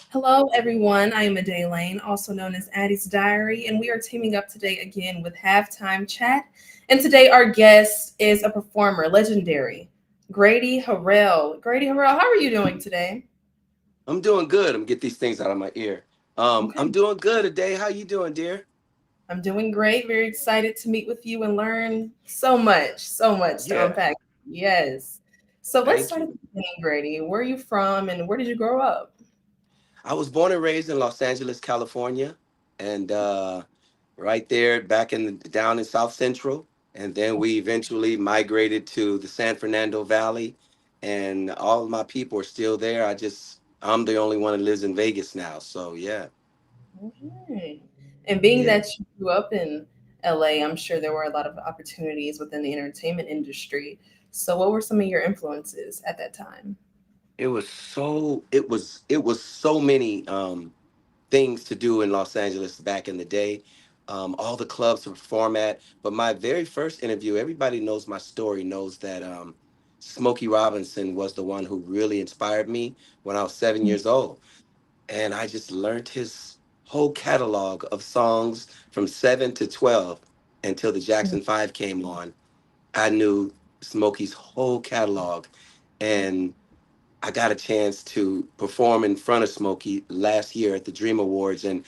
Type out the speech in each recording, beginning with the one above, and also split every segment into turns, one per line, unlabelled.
Hello, everyone. I am Ade Lane, also known as Addie's Diary, and we are teaming up today again with Halftime Chat. And today, our guest is a performer, legendary, Grady Harrell. Grady Harrell, how are you doing today?
I'm doing good. I'm get these things out of my ear. I'm
Okay,
doing good today. How you doing, dear?
I'm doing great. Very excited to meet with you and learn so much to
Yeah,
unpack. Yes. So let's
thank
start at
you.
the beginning, Grady. Where are you from, and where did you grow up?
I was born and raised in Los Angeles, California, and right there back down in South Central. And then we eventually migrated to the San Fernando Valley, and all of my people are still there. I'm the only one that lives in Vegas now. So yeah,
Okay. And being
yeah.
that you grew up in LA, I'm sure there were a lot of opportunities within the entertainment industry. So, what were some of your influences at that time?
It was so many things to do in Los Angeles back in the day. All the clubs to perform at. But my very first interview, everybody knows my story, knows that Smokey Robinson was the one who really inspired me when I was 7 years old. And I just learned his whole catalog of songs from 7 to 12 until the Jackson 5 came on. I knew Smokey's whole catalog. And I got a chance to perform in front of Smokey last year at the Dream Awards, and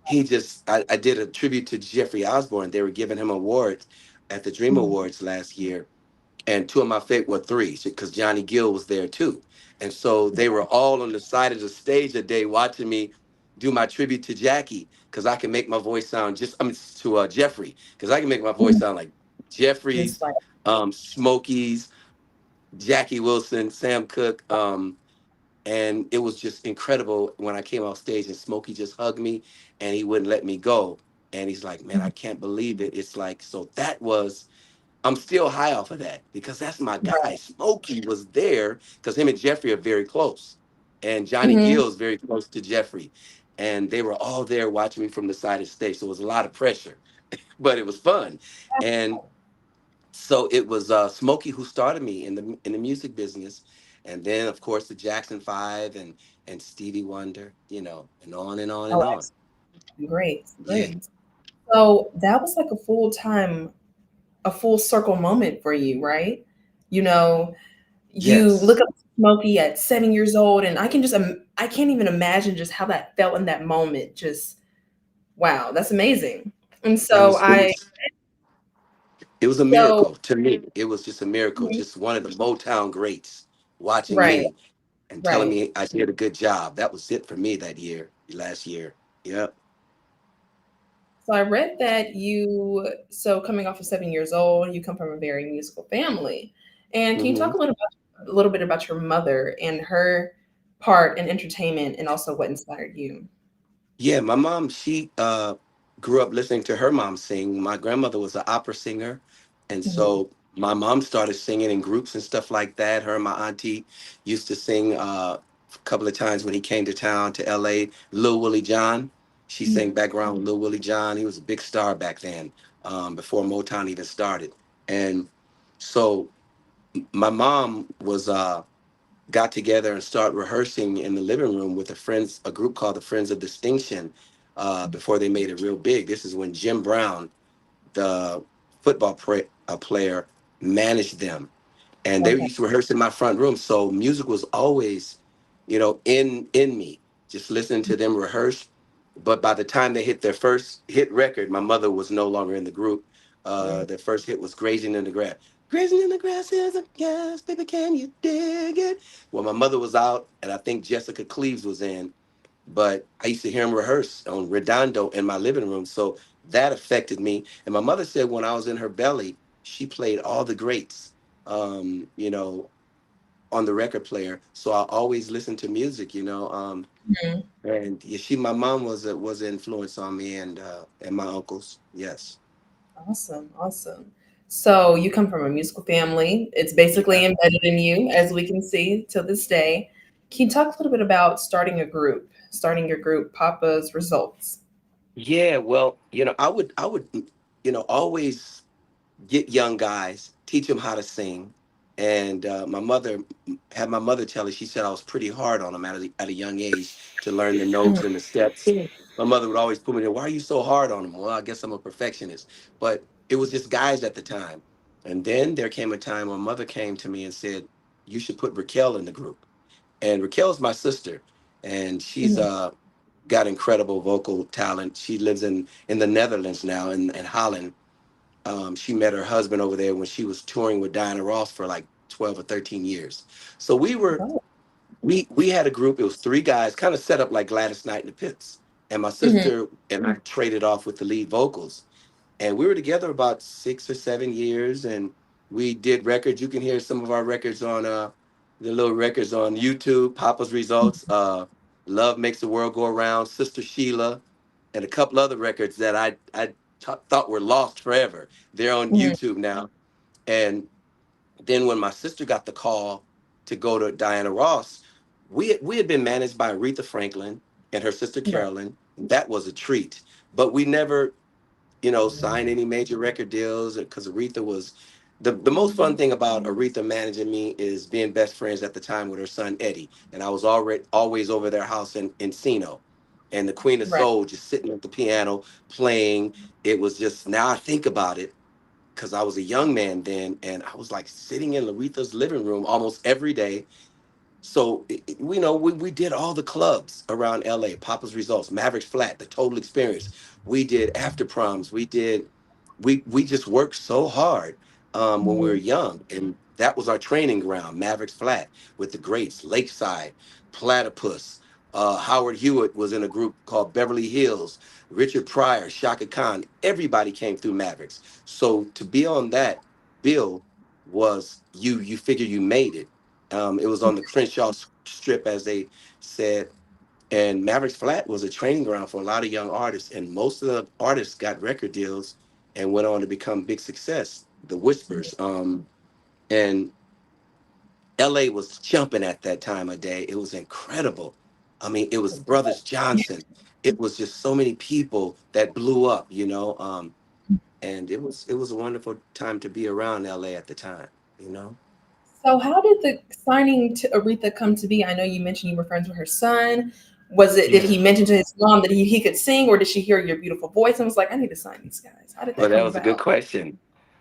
I did a tribute to Jeffrey Osborne. They were giving him awards at the Dream
Mhm.
Awards last year, and two of my favorite were three because Johnny Gill was there too, and so they were all on the side of the stage a day watching me do my tribute to Jackie because I can make my voice sound to Jeffrey because I can make my voice
Mhm.
sound like Jeffrey's,
Inspired.
Smokey's, Jackie Wilson, Sam Cooke. And it was just incredible when I came off stage and Smokey just hugged me and he wouldn't let me go. And he's like, man, I
Mhm.
can't believe it. It's like, so I'm still high off of that because that's my guy.
Right.
Smokey was there because him and Jeffrey are very close. And Johnny
Hmm.
Gill is very close to Jeffrey. And they were all there watching me from the side of the stage. So it was a lot of pressure, but it was fun. And so it was Smokey who started me in the music business, and then of course the Jackson Five and Stevie Wonder, and on and on and
Oh,
on.
excellent. Great,
Yeah.
great. So that was like a full circle moment for you, right? You know, you look
Yes.
up to Smokey at 7 years old, and I can't even imagine just how that felt in that moment. Just wow, that's amazing. And
It
so
was it
I
was it was a
so
miracle to me. It was just a miracle.
Mhm.
Just one of the Motown greats watching
Right,
me and telling
right.
me I did a good job. That was it for me last year. Yep.
So I read that so coming off of 7 years old, you come from a very musical family. And can you talk
hmm
a little bit about your mother and her part in entertainment and also what inspired you?
Yeah, my mom, she grew up listening to her mom sing. My grandmother was an opera singer. And
Mhm.
so my mom started singing in groups and stuff like that. Her and my auntie used to sing a couple of times when he came to town to LA. Lil Willie John. She sang
Mhm.
background with Lil Willie John. He was a big star back then, before Motown even started. And so my mom was got together and started rehearsing in the living room with a group called the Friends of Distinction, before they made it real big. This is when Jim Brown, the player, managed them, and they
Okay.
used to rehearse in my front room. So music was always, in me, just listening to them rehearse. But by the time they hit their first hit record, my mother was no longer in the group.
Mm.
Their first hit was Grazing in the Grass. Grazing in the grass is a gas, baby, can you dig it? Well, my mother was out, and I think Jessica Cleaves was in, but I used to hear him rehearse on Redondo in my living room. So that affected me. And my mother said when I was in her belly, she played all the greats, um, you know, on the record player. So I always listened to music.
Mhm.
And yeah, my mom was an influence on me and my uncles. Yes.
Awesome, awesome. So you come from a musical family. It's basically
Yeah.
embedded in you, as we can see to this day. Can you talk a little bit about starting your group, Papa's Results?
Yeah, well, I would always get young guys, teach them how to sing, And my mother had my mother tell her, she said I was pretty hard on him at a young age to learn the notes and the steps. My mother would always put me there, why are you so hard on him? Well, I guess I'm a perfectionist. But it was just guys at the time. And then there came a time when mother came to me and said, you should put Raquel in the group. And Raquel's my sister. And she's
Mhm.
got incredible vocal talent. She lives in the Netherlands now, in Holland. She met her husband over there when she was touring with Diana Ross for like 12 or 13 years. So
Oh.
we had a group. It was three guys, kind of set up like Gladys Knight and the Pips. And my
Mhm.
sister and I traded off with the lead vocals. And we were together about 6 or 7 years, and we did records. You can hear some of our records on the little records on YouTube. Papa's Results, Love Makes the World Go Around, Sister Sheila, and a couple other records that thought were lost forever. They're on
Mhm.
YouTube now. And then when my sister got the call to go to Diana Ross, we had been managed by Aretha Franklin and her sister
Right.
Carolyn. That was a treat, but we never sign any major record deals because Aretha was the most fun thing about Aretha managing me is being best friends at the time with her son Eddie. And I was already always over their house in Encino. And the Queen of
Right.
Soul just sitting at the piano playing. It was just, now I think about it, because I was a young man then, and I was like sitting in Aretha's living room almost every day. So we did all the clubs around LA, Papa's Results, Mavericks Flat, the Total Experience. We did after proms. We just worked so hard when we were
Mhm.
young, and that was our training ground. Mavericks Flat with the greats, Lakeside, Platypus. Howard Hewitt was in a group called Beverly Hills. Richard Pryor, Shaka Khan. Everybody came through Mavericks. So to be on that bill was you figure you made it. It was on the Crenshaw Strip, as they said. And Mavericks Flat was a training ground for a lot of young artists. And most of the artists got record deals and went on to become big success. The Whispers. And LA was jumping at that time of day. It was incredible. I mean, it was Brothers Johnson. It was just so many people that blew up. And it was a wonderful time to be around LA at the time.
So, how did the signing to Aretha come to be? I know you mentioned you were friends with her son. Did
Yeah.
he mention to his mom that he could sing, or did she hear your beautiful voice and was like, I need to sign these guys? How did
Well,
that
that
come
was a good
about?
question.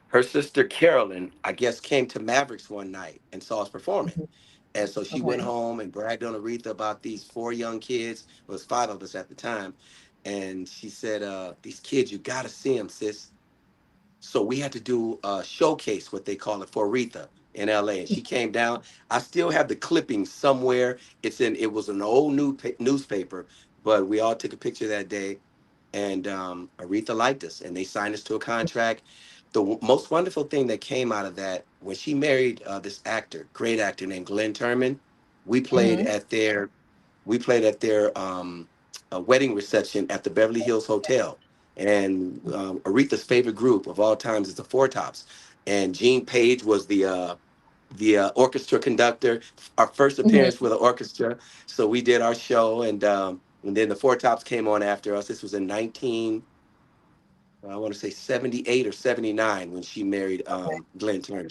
Her sister Carolyn, I guess, came to Mavericks one night and saw us performing.
Mhm.
And so she went
Okay.
home and bragged on Aretha about these four young kids. It was five of us at the time. And she said, these kids, you got to see them, sis. So we had to do a showcase, what they call it, for Aretha in LA. And she came down. I still have the clippings somewhere. It was an old newspaper, but we all took a picture that day. And Aretha liked us, and they signed us to a contract. The most wonderful thing that came out of that, when she married this actor, great actor named Glenn Turman, we played
Hmm.
at their we played at their wedding reception at the Beverly Hills Hotel. And Aretha's favorite group of all times is the Four Tops. And Gene Page was the orchestra conductor. Our first
Hmm.
appearance with the orchestra. So we did our show, and then the Four Tops came on after us. This was in 19, I want to say 78 or 79 when she married
Okay.
Glenn Turner.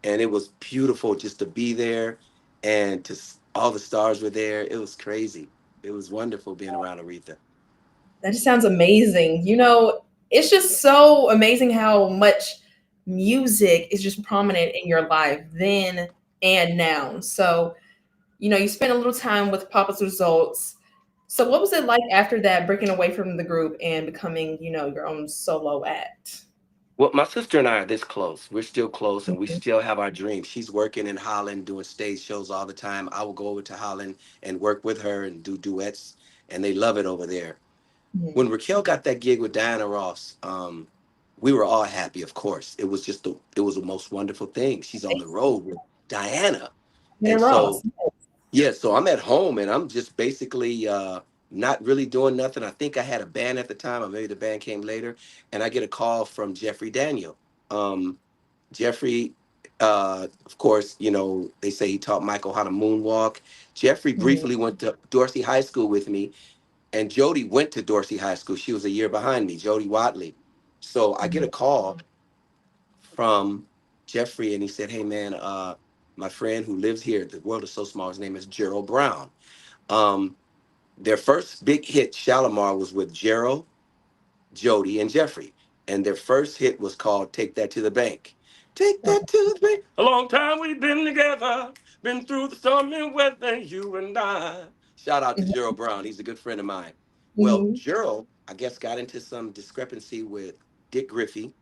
And it was beautiful just to be there, and all the stars were there. It was crazy. It was wonderful being around Aretha.
That just sounds amazing. It's just so amazing how much music is just prominent in your life then and now. So, you spent a little time with Papa's Results. So, what was it like after that, breaking away from the group and becoming, your own solo act?
Well, my sister and I are this close. We're still close, and we still have our dreams. She's working in Holland doing stage shows all the time. I will go over to Holland and work with her and do duets, and they love it over there.
Mhm.
When Raquel got that gig with Diana Ross, we were all happy, of course. It was the most wonderful thing. She's on the road with Diana.
Hannah
And
Ross.
so, yeah, so I'm at home and I'm just basically not really doing nothing. I think I had a band at the time, or maybe the band came later, and I get a call from Jeffrey Daniel. Um, Jeffrey, of course, they say he taught Michael how to moonwalk. Jeffrey
Mhm.
briefly went to Dorsey High School with me, and Jody went to Dorsey High School. She was a year behind me, Jody Watley. So I get a
Mhm.
call from Jeffrey, and he said, "Hey man, my friend who lives here, the world is so small. His name is Gerald Brown. Um, their first big hit, Shalimar, was with Gerald, Jody, and Jeffrey. And their first hit was called Take That to the Bank. Take that to the bank. A long time we've been together, been through the stormy weather, you and I. Shout out to Gerald Brown. He's a good friend of mine. Well,
Mm-hmm.
Gerald, I guess, got into some discrepancy with Dick Griffey.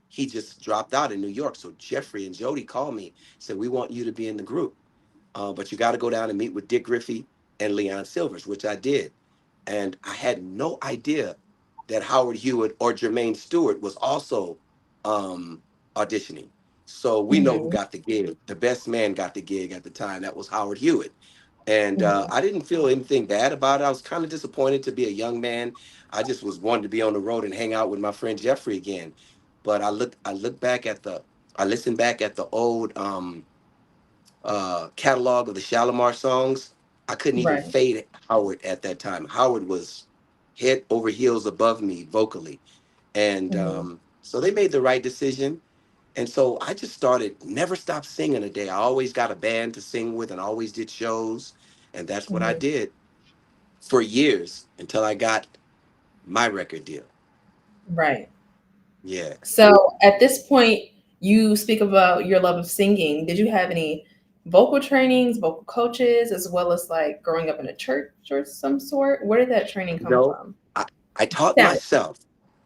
He just dropped out in New York. So Jeffrey and Jody called me, said, "We want you to be in the group. But you got to go down and meet with Dick Griffey and Leon Silvers," which I did. And I had no idea that Howard Hewitt or Jermaine Stewart was also um, auditioning. So we know who
Mm-hmm.
got the gig. The best man got the gig at the time. That was Howard Hewitt. And
Mm-hmm.
I didn't feel anything bad about it. I was kind of disappointed to be a young man. I just was wanting to be on the road and hang out with my friend Jeffrey again. But I look back at I listened back at the old catalog of the Shalimar songs. I couldn't even
Right.
fade Howard at that time. Howard was head over heels above me vocally. And
Mm-hmm.
so they made the right decision. And so I just started, never stopped singing a day. I always got a band to sing with and always did shows. And that's what I
Mm-hmm.
did for years until I got my record deal.
Right.
Yeah.
So at this point, you speak about your love of singing. Did you have any vocal trainings, vocal coaches, as well as like growing up in a church or some sort? Where did that training come
No,
from?
I, I taught
Talent.
myself.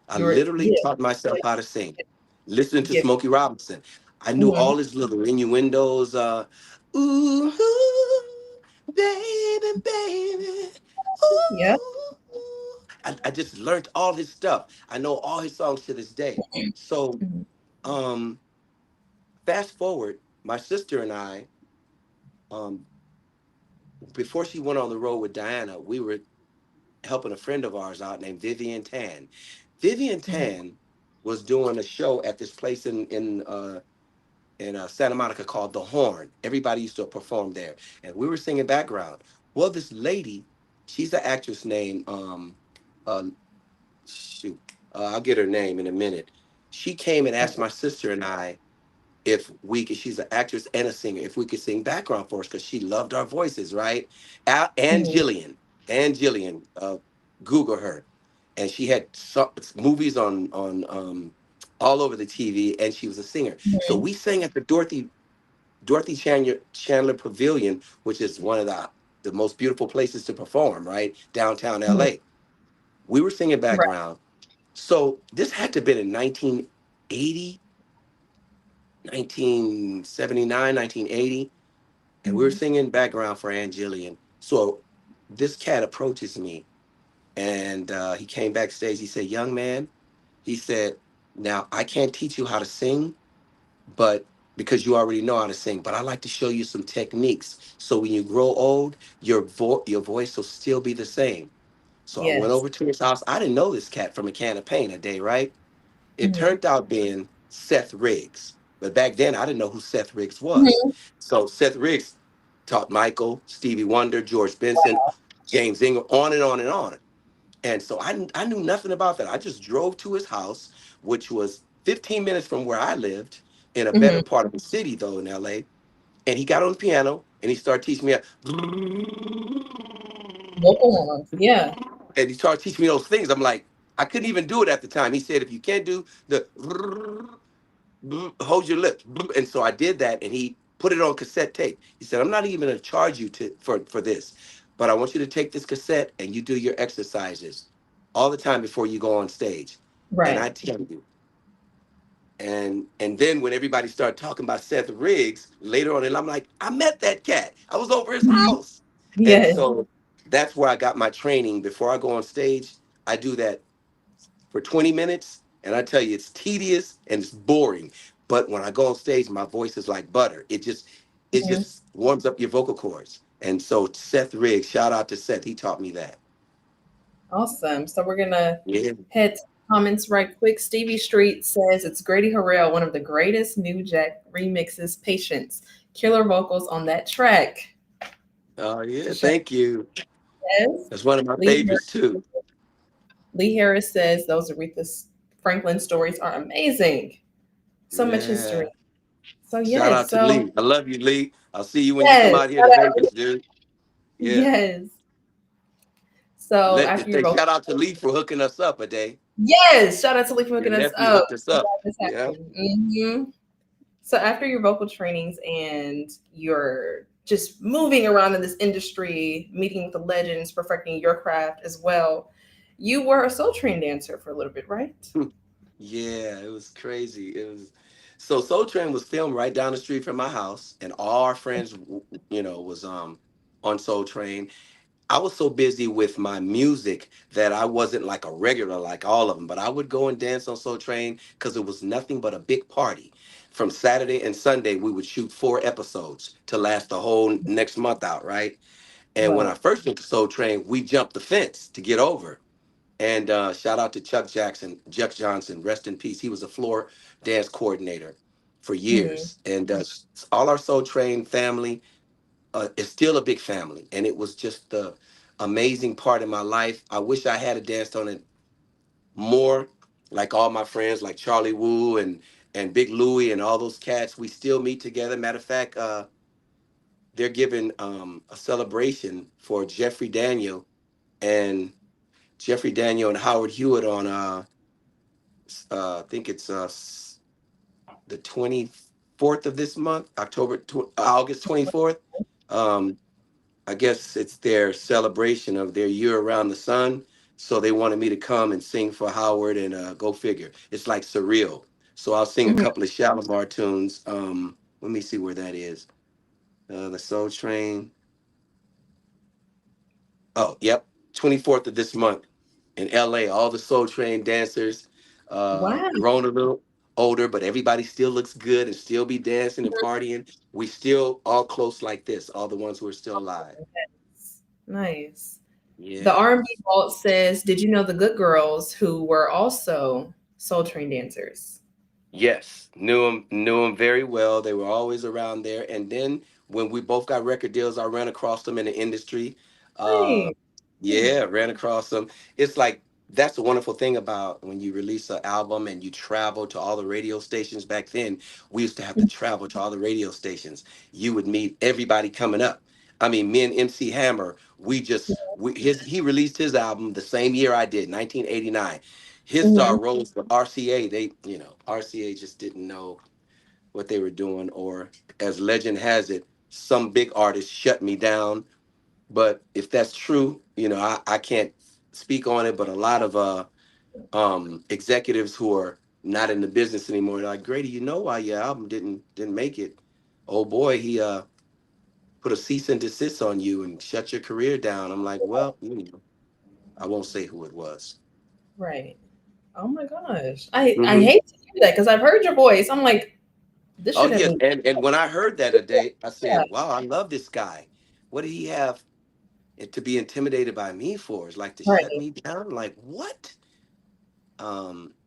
I
You were,
literally
yeah,
taught myself how to sing, listening to
gift.
Smokey Robinson. I knew
Mm-hmm.
all his little innuendos. Ooh, baby, baby.
Yep.
Ooh. I just learned all his stuff. I know all his songs to this day. So,
Mm-hmm.
um, fast forward, my sister and I, um, before she went on the road with Diana, we were helping a friend of ours out named Vivian Tan. Vivian Tan was doing a show at this place in Santa Monica called The Horn. Everybody used to perform there, and we were singing background. Well, this lady, she's an actress named uh, shoot, I'll get her name in a minute. She came and asked
Okay.
my sister and I if we could, she's an actress and a singer, if we could sing background for us because she loved our voices, right? And
Mm-hmm.
Jillian, Google her. And she had some movies on all over the TV, and she was a singer. So we sang at the Dorothy Chandler Pavilion, which is one of the most beautiful places to perform, right? Downtown
Mm-hmm.
LA. We were singing
Right.
background. So this had to have been in 1980, 1979, 1980, and we were
Mm-hmm.
singing background for Ann Jillian. So this cat approaches me, and he came backstage. He said, "Young man," he said, "now I can't teach you how to sing, but because you already know how to sing, but I like to show you some techniques so when you grow old, your voice will still be the same." So I went
Yes.
over to his house. I didn't know this cat from a can of paint a day, right? It
Mm-hmm.
turned out being Seth Riggs. But back then, I didn't know who Seth Riggs was.
Mm-hmm.
So Seth Riggs taught Michael, Stevie Wonder, George Benson, James Ingram, on and on and on. And so I knew nothing about that. I just drove to his house, which was 15 minutes from where I lived, in a better
Mm-hmm.
part of the city, though, in LA. And he got on the piano and he started teaching me,
Vocal ones. Yeah.
and he started teaching me those things. I'm like, I couldn't even do it at the time. He said, if you can't do the hold your lips. And so I did that, and he put it on cassette tape. He said, "I'm not even going to charge you for this, but I want you to take this cassette and you do your exercises all the time before you go on stage." And
Right.
I tell you, and then when everybody started talking about Seth Riggs later on, and I'm like, I met that cat. I was over his
Mhm.
house. And
Yes.
so that's where I got my training. Before I go on stage, I do that for 20 minutes. And I tell you, it's tedious and it's boring. But when I go on stage, my voice is like butter. It
Mhm.
just warms up your vocal cords. And so Seth Riggs, shout out to Seth, he taught me that.
Awesome. So we're gonna
Yeah.
head to comments right quick. Stevie Street says it's Grady Harrell, one of the greatest New Jack remixes. Patience, killer vocals on that track.
Oh yeah,
Show
thank you.
says.
That's one of my
Lee
favorites too.
Harris, Lee Harris says those Aretha Franklin stories are amazing. So much history.
Yeah.
So
Shout
yes,
out to
so
Lee. I love you, Lee. I'll see you when you come
yes,
out here to Vegas, dude. Yeah.
yes. So
Let
after your
say
vocal,
shout out to Lee for hooking us up a day.
yes, shout out to Lee for
Your
hooking us
nephew
up.
hooked us
I'm
up.
glad this
Yeah.
happened. So after your vocal trainings and you're just moving around in this industry, meeting with the legends, perfecting your craft as well, you were a soul train dancer for a little bit, right?
Yeah, it was crazy. It was so Soul Train was filmed right down the street from my house, and all our friends, was on Soul Train. I was so busy with my music that I wasn't like a regular like all of them, but I would go and dance on Soul Train because it was nothing but a big party. From Saturday and Sunday, we would shoot 4 episodes to last the whole next month out, right? And when I
Right.
first went to Soul Train, we jumped the fence to get over. And shout out to Chuck Johnson, rest in peace. He was a floor dance coordinator for
Mhm.
years. And all our Soul Train family is still a big family. And it was just the amazing part of my life. I wish I had danced on it more, like all my friends, like Charlie Wu and Big Louie and all those cats. We still meet together. Matter of fact, they're giving a celebration for Jeffrey Daniel and Howard Hewitt on I think it's the 24th of this month, August 24th. Um, I guess it's their celebration of their year around the sun. So they wanted me to come and sing for Howard and go figure. It's like surreal. So I'll sing a
Mhm.
couple of Shalimar tunes. Let me see where that is. The Soul Train. Oh, yep. 24th of this month in LA. All the Soul Train dancers,
Wow.
grown a little older, but everybody still looks good and still be dancing and partying. We still all close like this, all the ones who are still alive.
Nice. The
Yeah.
R&B vault says, "Did you know the Good Girls who were also Soul Train dancers?"
Yes, knew them very well. They were always around there. And then when we both got record deals, I ran across them in the industry. Uh,
Right.
yeah, ran across them. It's like that's the wonderful thing about when you release an album and you travel to all the radio stations. Back then, we used to have to travel to all the radio stations. You would meet everybody coming up. I mean, me and MC Hammer, he released his album the same year I did, 1989. His star
Mhm.
rose, but RCA, RCA just didn't know what they were doing, or as legend has it, some big artist shut me down. But if that's true, I can't speak on it. But a lot of executives who are not in the business anymore, they're like, Grady, you know why your album didn't make it? Oh boy, he put a cease and desist on you and shut your career down. I'm like, well, I won't say who it was.
Right. Oh my gosh. I
Hmm.
hate to hear that because I've heard your voice. I'm like, this
Oh
should have
yes,
been.
and when I heard that today, I
Yeah.
said, "Wow, I love this guy. What did he have to be intimidated by me for? Is like to shut
Right.
me down? Like what?"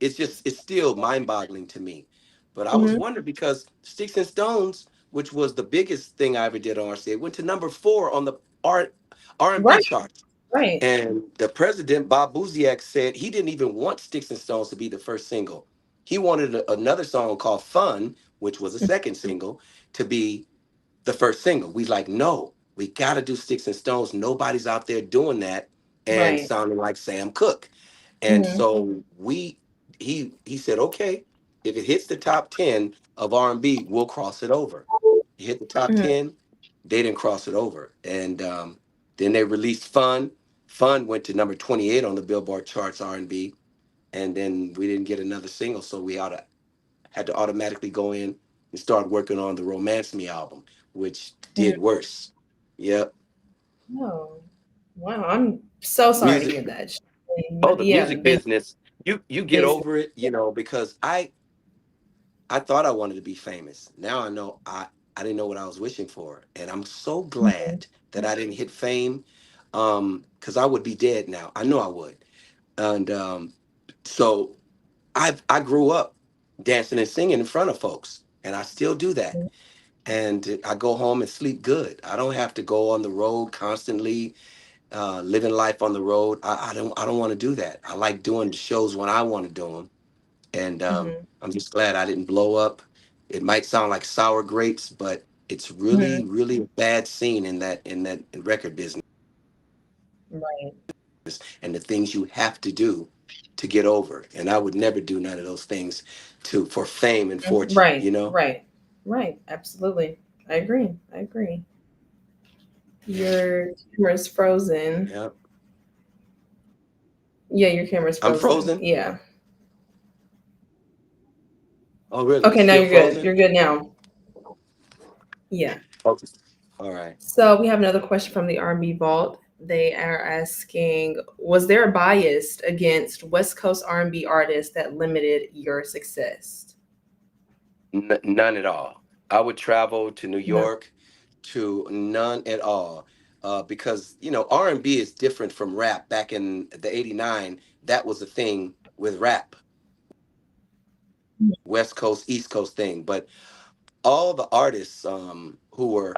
It's still mind-boggling to me. But I was
Mhm.
wondering because Sticks and Stones, which was the biggest thing I ever did on RCA, went to number 4 on the R&B
Right.
chart.
Right.
And the president, Bob Buziak, said he didn't even want Sticks and Stones to be the first single. He wanted another song called Fun, which was a second single, to be the first single. We like, no, we got to do Sticks and Stones. Nobody's out there doing that and
Right.
sounding like Sam Cooke. And
Mhm.
so he said, okay, if it hits the top 10 of R&B, we'll cross it over. It hit the top
Mhm.
10, they didn't cross it over. And then they released Fun. Fun went to number 28 on the Billboard charts R&B. And then we didn't get another single, so had to automatically go in and start working on the Romance Me album, which
Mhm.
did worse. Yep.
Oh. Wow. I'm so sorry to
Music.
hear that.
Oh, the
Yeah,
music
the
business. You get
business.
over it, because I thought I wanted to be famous. Now I know I didn't know what I was wishing for, and I'm so
Mhm.
glad that I didn't hit fame, because I would be dead now. I know I would, and so I grew up dancing and singing in front of folks, and I still do that. And I go home and sleep good. I don't have to go on the road constantly, living life on the road. I don't want to do that. I like doing the shows when I want to do them, and
Mhm.
I'm just glad I didn't blow up. It might sound like sour grapes, but it's really,
Mhm.
really a bad scene in that record business,
Right.
and the things you have to do to get over. And I would never do none of those things to for fame and fortune,
Right.
you know?
Right. Right. Absolutely. I agree. I agree. Your camera's frozen.
Yeah.
Yeah, your camera's
I'm
frozen.
frozen.
Yeah.
Oh, really?
Okay, now
Still
you're good.
frozen?
You're good now. Yeah.
Okay. All right.
So we have another question from the R&B Vault. They are asking, was there a bias against West Coast R&B artists that limited your success?
None at all. I would travel to New
No.
York to none at all. Because R&B is different from rap. Back in the '89, that was a thing with rap, West Coast, East Coast thing. But all the artists who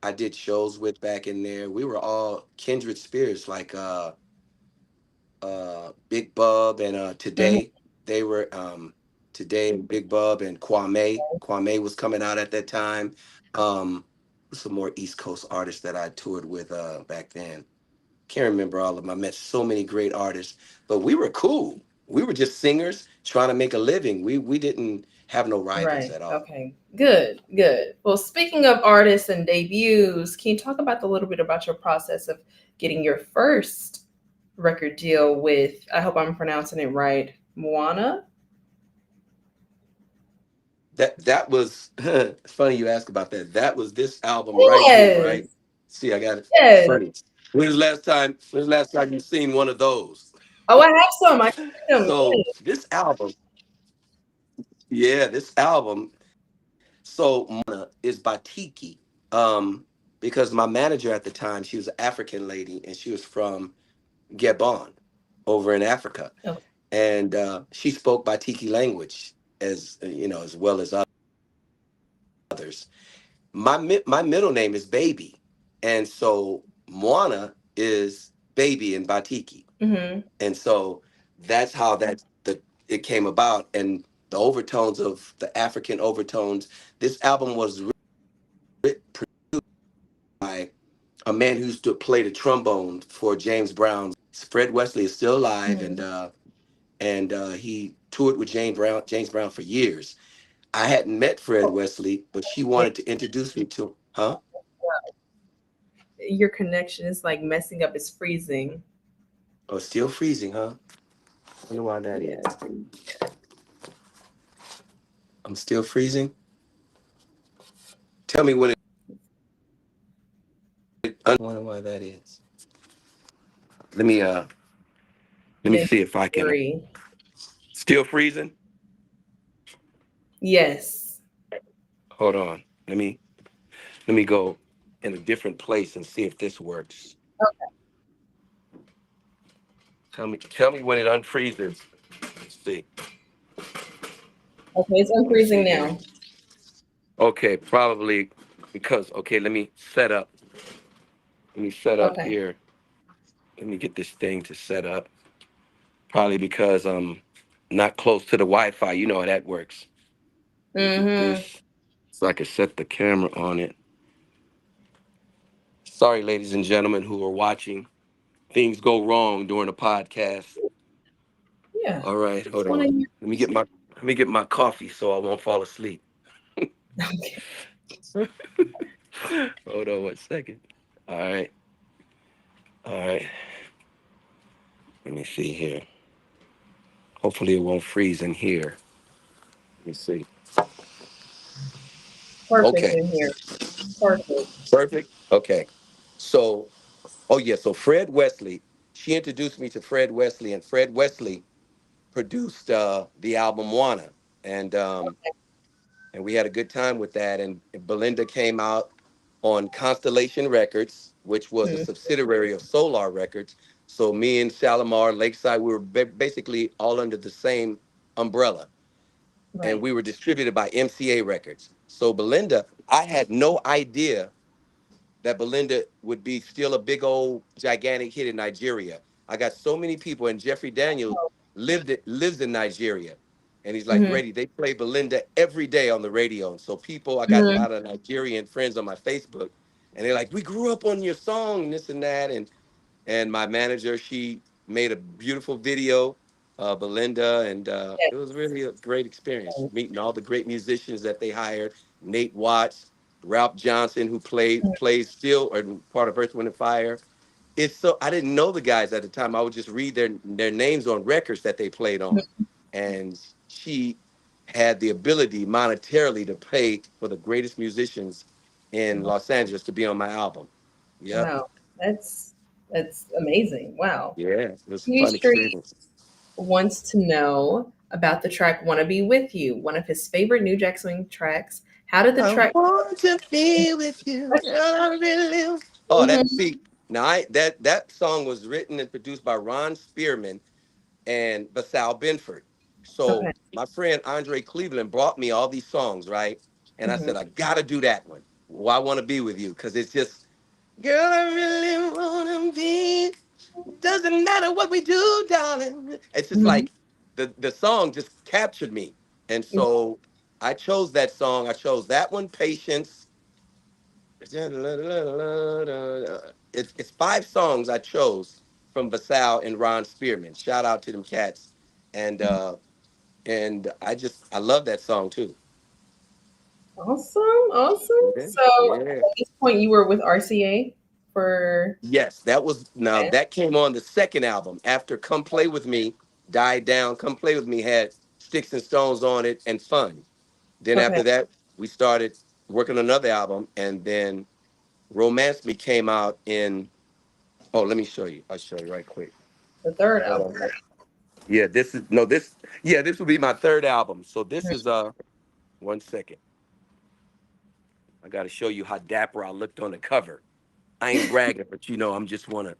I did shows with back in there, we were all kindred spirits, like Big Bub and
Mhm.
Today. They were Today and Big Bub and Kwame. Kwame was coming out at that time. Some more East Coast artists that I toured with back then. Can't remember all of them. I met so many great artists, but we were cool. We were just singers trying to make a living. We didn't have no rivals
Right.
at all.
Okay. Good. Good. Well, speaking of artists and debuts, can you talk about a little bit about your process of getting your first record deal with, I hope I'm pronouncing it right, Moana?
That was it's funny you ask about that. That was this album right here,
Yes.
right? See, I got it. It's
Yes.
funny. When's the last time you've seen one of those?
Oh, I have some. I have them.
So this album, yeah, this album. So is Batiki. Because my manager at the time, she was an African lady and she was from Gabon over in Africa.
Okay.
And she spoke Batiki language as well as others. My middle name is Baby, and so Moana is baby in Batiki,
Mm-hmm.
and so that's how it came about, and the overtones of the African overtones. This album was written by a man who used to play the trombone for James Brown. Fred Wesley is still alive,
Mm-hmm.
and he toured with James Brown for years. I hadn't met Fred
Oh,
Wesley, but she
yeah.
wanted to introduce me to, huh?
Your connection is like messing up. It's freezing.
Oh, still freezing, huh? I wonder why that is.
Yeah.
I'm still freezing. Tell me when I wonder why that is. Let me uh let me
Then
see if I can
three.
still freezing.
Yes.
Hold on. Let me go in a different place and see if this works. Tell me when it unfreezes. Let's see.
Okay, it's
Let me see
unfreezing
here.
now.
Okay, probably because okay, let me set up. Let me set up
Okay.
here. Let me get this thing to set up. Probably because I'm not close to the Wi-Fi. You know how that works. Let me get
Mm-hmm.
this so I can set the camera on it. Sorry, ladies and gentlemen who are watching. Things go wrong during a podcast.
Yeah.
All right, hold
One of
on.
you.
Let me get my coffee so I won't fall asleep.
Okay.
Hold on 1 second. All right, all right. Let me see here. Hopefully it won't freeze in here. Let me see.
Perfect
Okay,
in here. Perfect.
perfect. Okay. So, oh yeah. So Fred Wesley. She introduced me to Fred Wesley, and Fred Wesley produced the album Wanna, and um, and we had a good time with that. And Belinda came out on Constellation Records, which was a
Mhm.
subsidiary of Solar Records. So me and Shalimar Lakeside, we were basically all under the same umbrella, and
Right.
we were distributed by MCA Records. So Belinda, I had no idea that Belinda would be still a big old gigantic hit in Nigeria. I got so many people, and Jeffrey Daniels lives in Nigeria. And he's like,
Mhm.
Grady, they play Belinda every day on the radio. And so people, I got a
Mhm.
lot of Nigerian friends on my Facebook, and they're like, we grew up on your song, and this and that. And my manager, she made a beautiful video, Belinda, and it was really a great experience meeting all the great musicians that they hired. Nate Watts, Ralph Johnson, who plays still or part of Earth, Wind and Fire. It's so I didn't know the guys at the time. I would just read their names on records that they played on, and she had the ability monetarily to pay for the greatest musicians in Los Angeles to be on my album. Yep.
Wow, that's that's amazing. Wow.
Yeah, it was a
Huey
fun
Street
experience.
wants to know about the track "Wanna Be With You," one of his favorite New Jack Swing tracks. How did the
I
track?
want to be with you. I really. Oh, that
Mhm.
see now that song was written and produced by Ron Spearman and Basal Benford. So
Okay.
my friend Andre Cleveland brought me all these songs, right? And I
Mhm.
said, I gotta do that one. Well, I want to be with you because it's just, girl, I really wanna be. Doesn't matter what we do, darling. It's just
Mhm.
like the song just captured me. And so I chose that song. I chose that one, Patience. It's five songs I chose from Basal and Ron Spearman. Shout out to them cats. And I love that song too.
Awesome, awesome.
Yeah,
So
yeah.
at this point, you were with RCA for.
Yes, that was now
Okay.
that came on the second album after Come Play With Me died down. Come Play With Me had Sticks and Stones on it and Fun. Then
Okay.
after that, we started working on another album, and then Romance Me came out in. Oh, let me show you. I'll show you right quick.
The third
Hold
album.
on. Yeah, this is no this. Yeah, this will be my third album. So this is 1 second. I got to show you how dapper I looked on the cover. I ain't bragging, but I'm just wanna.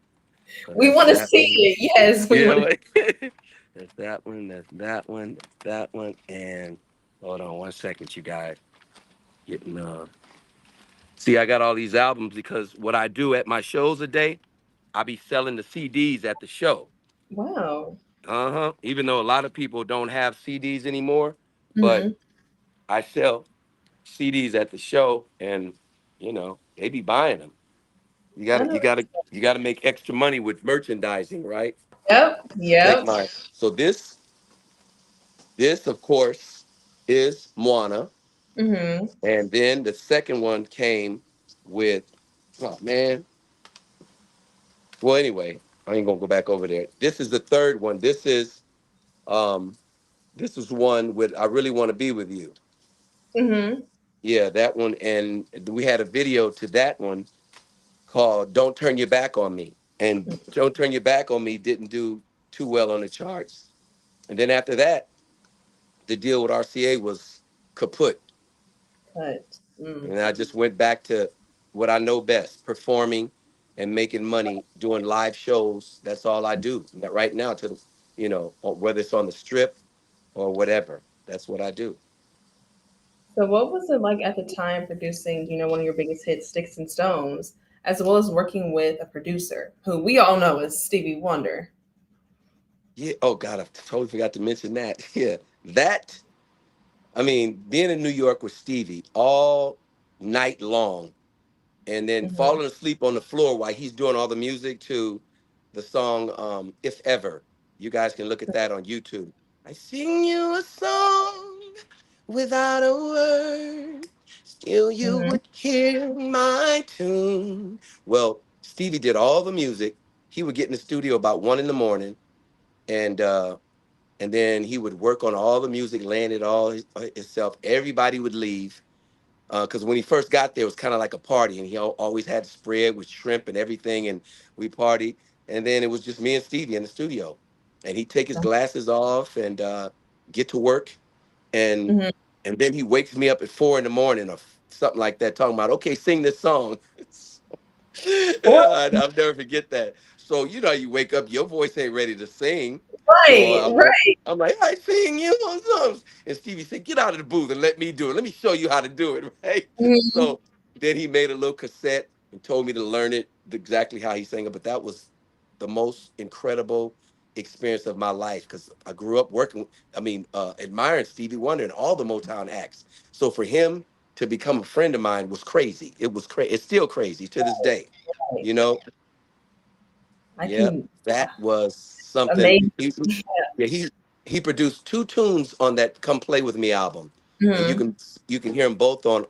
So
We
that's
want to
that
see
one.
it. Yes, we want
Yeah,
to.
like, that's that one. That's that one. That's that one. And hold on 1 second, you guys. Getting See, I got all these albums because what I do at my shows a day, I be selling the CDs at the show.
Wow.
Uh-huh. Even though a lot of people don't have CDs anymore, but
Hmm.
I sell CDs at the show, and they be buying them. You
I
gotta,
know.
you gotta, you gotta make extra money with merchandising, right?
Yep.
Take
Yep.
my so this of course is Moana,
Hmm.
and then the second one came with oh man. Well, anyway, I ain't gonna go back over there. This is the third one. Um this is one with I Really Want to Be With You.
Hmm.
Yeah, that one, and we had a video to that one called Don't Turn Your Back on Me. And Don't Turn Your Back on Me didn't do too well on the charts. And then after that, the deal with RCA was kaput.
Cut. Mm.
And I just went back to what I know best, performing and making money doing live shows. That's all I do right now whether it's on the strip or whatever. That's what I do.
So, what was it like at the time producing, one of your biggest hits, Sticks and Stones, as well as working with a producer who we all know is Stevie Wonder?
Yeah. Oh God, I totally forgot to mention that. Yeah. That, I mean, being in New York with Stevie all night long and then
Hmm.
falling asleep on the floor while he's doing all the music to the song If Ever. You guys can look at that on YouTube. I sing you a song without a word, still you
Hmm.
would hear my tune. Well, Stevie did all the music. He would get in the studio about 1 in the morning, and then he would work on all the music, laying it all himself. Everybody would leave because when he first got there, it was kind of like a party, and he always had spread with shrimp and everything, and we partied. And then it was just me and Stevie in the studio, and he'd take his glasses off and get to work, and
Hmm.
and then he wakes me up at 4 in the morning or something like that, talking about, okay, sing this song. I'll never forget that. So you wake up, your voice ain't ready to sing. So
Right, right.
I'm like, I sing you on songs. And Stevie said, get out of the booth and let me do it. Let me show you how to do it, right?
Mhm.
So then he made a little cassette and told me to learn it exactly how he sang it. But that was the most incredible. experience of my life because I grew up working, admiring Stevie Wonder and all the Motown acts. So for him to become a friend of mine was crazy. It was crazy. It's still crazy to this day.
Right.
You know,
I
yep,
can
that was something.
amazing.
Yeah, he produced two tunes on that "Come Play with Me" album, and
Hmm.
you can hear them both on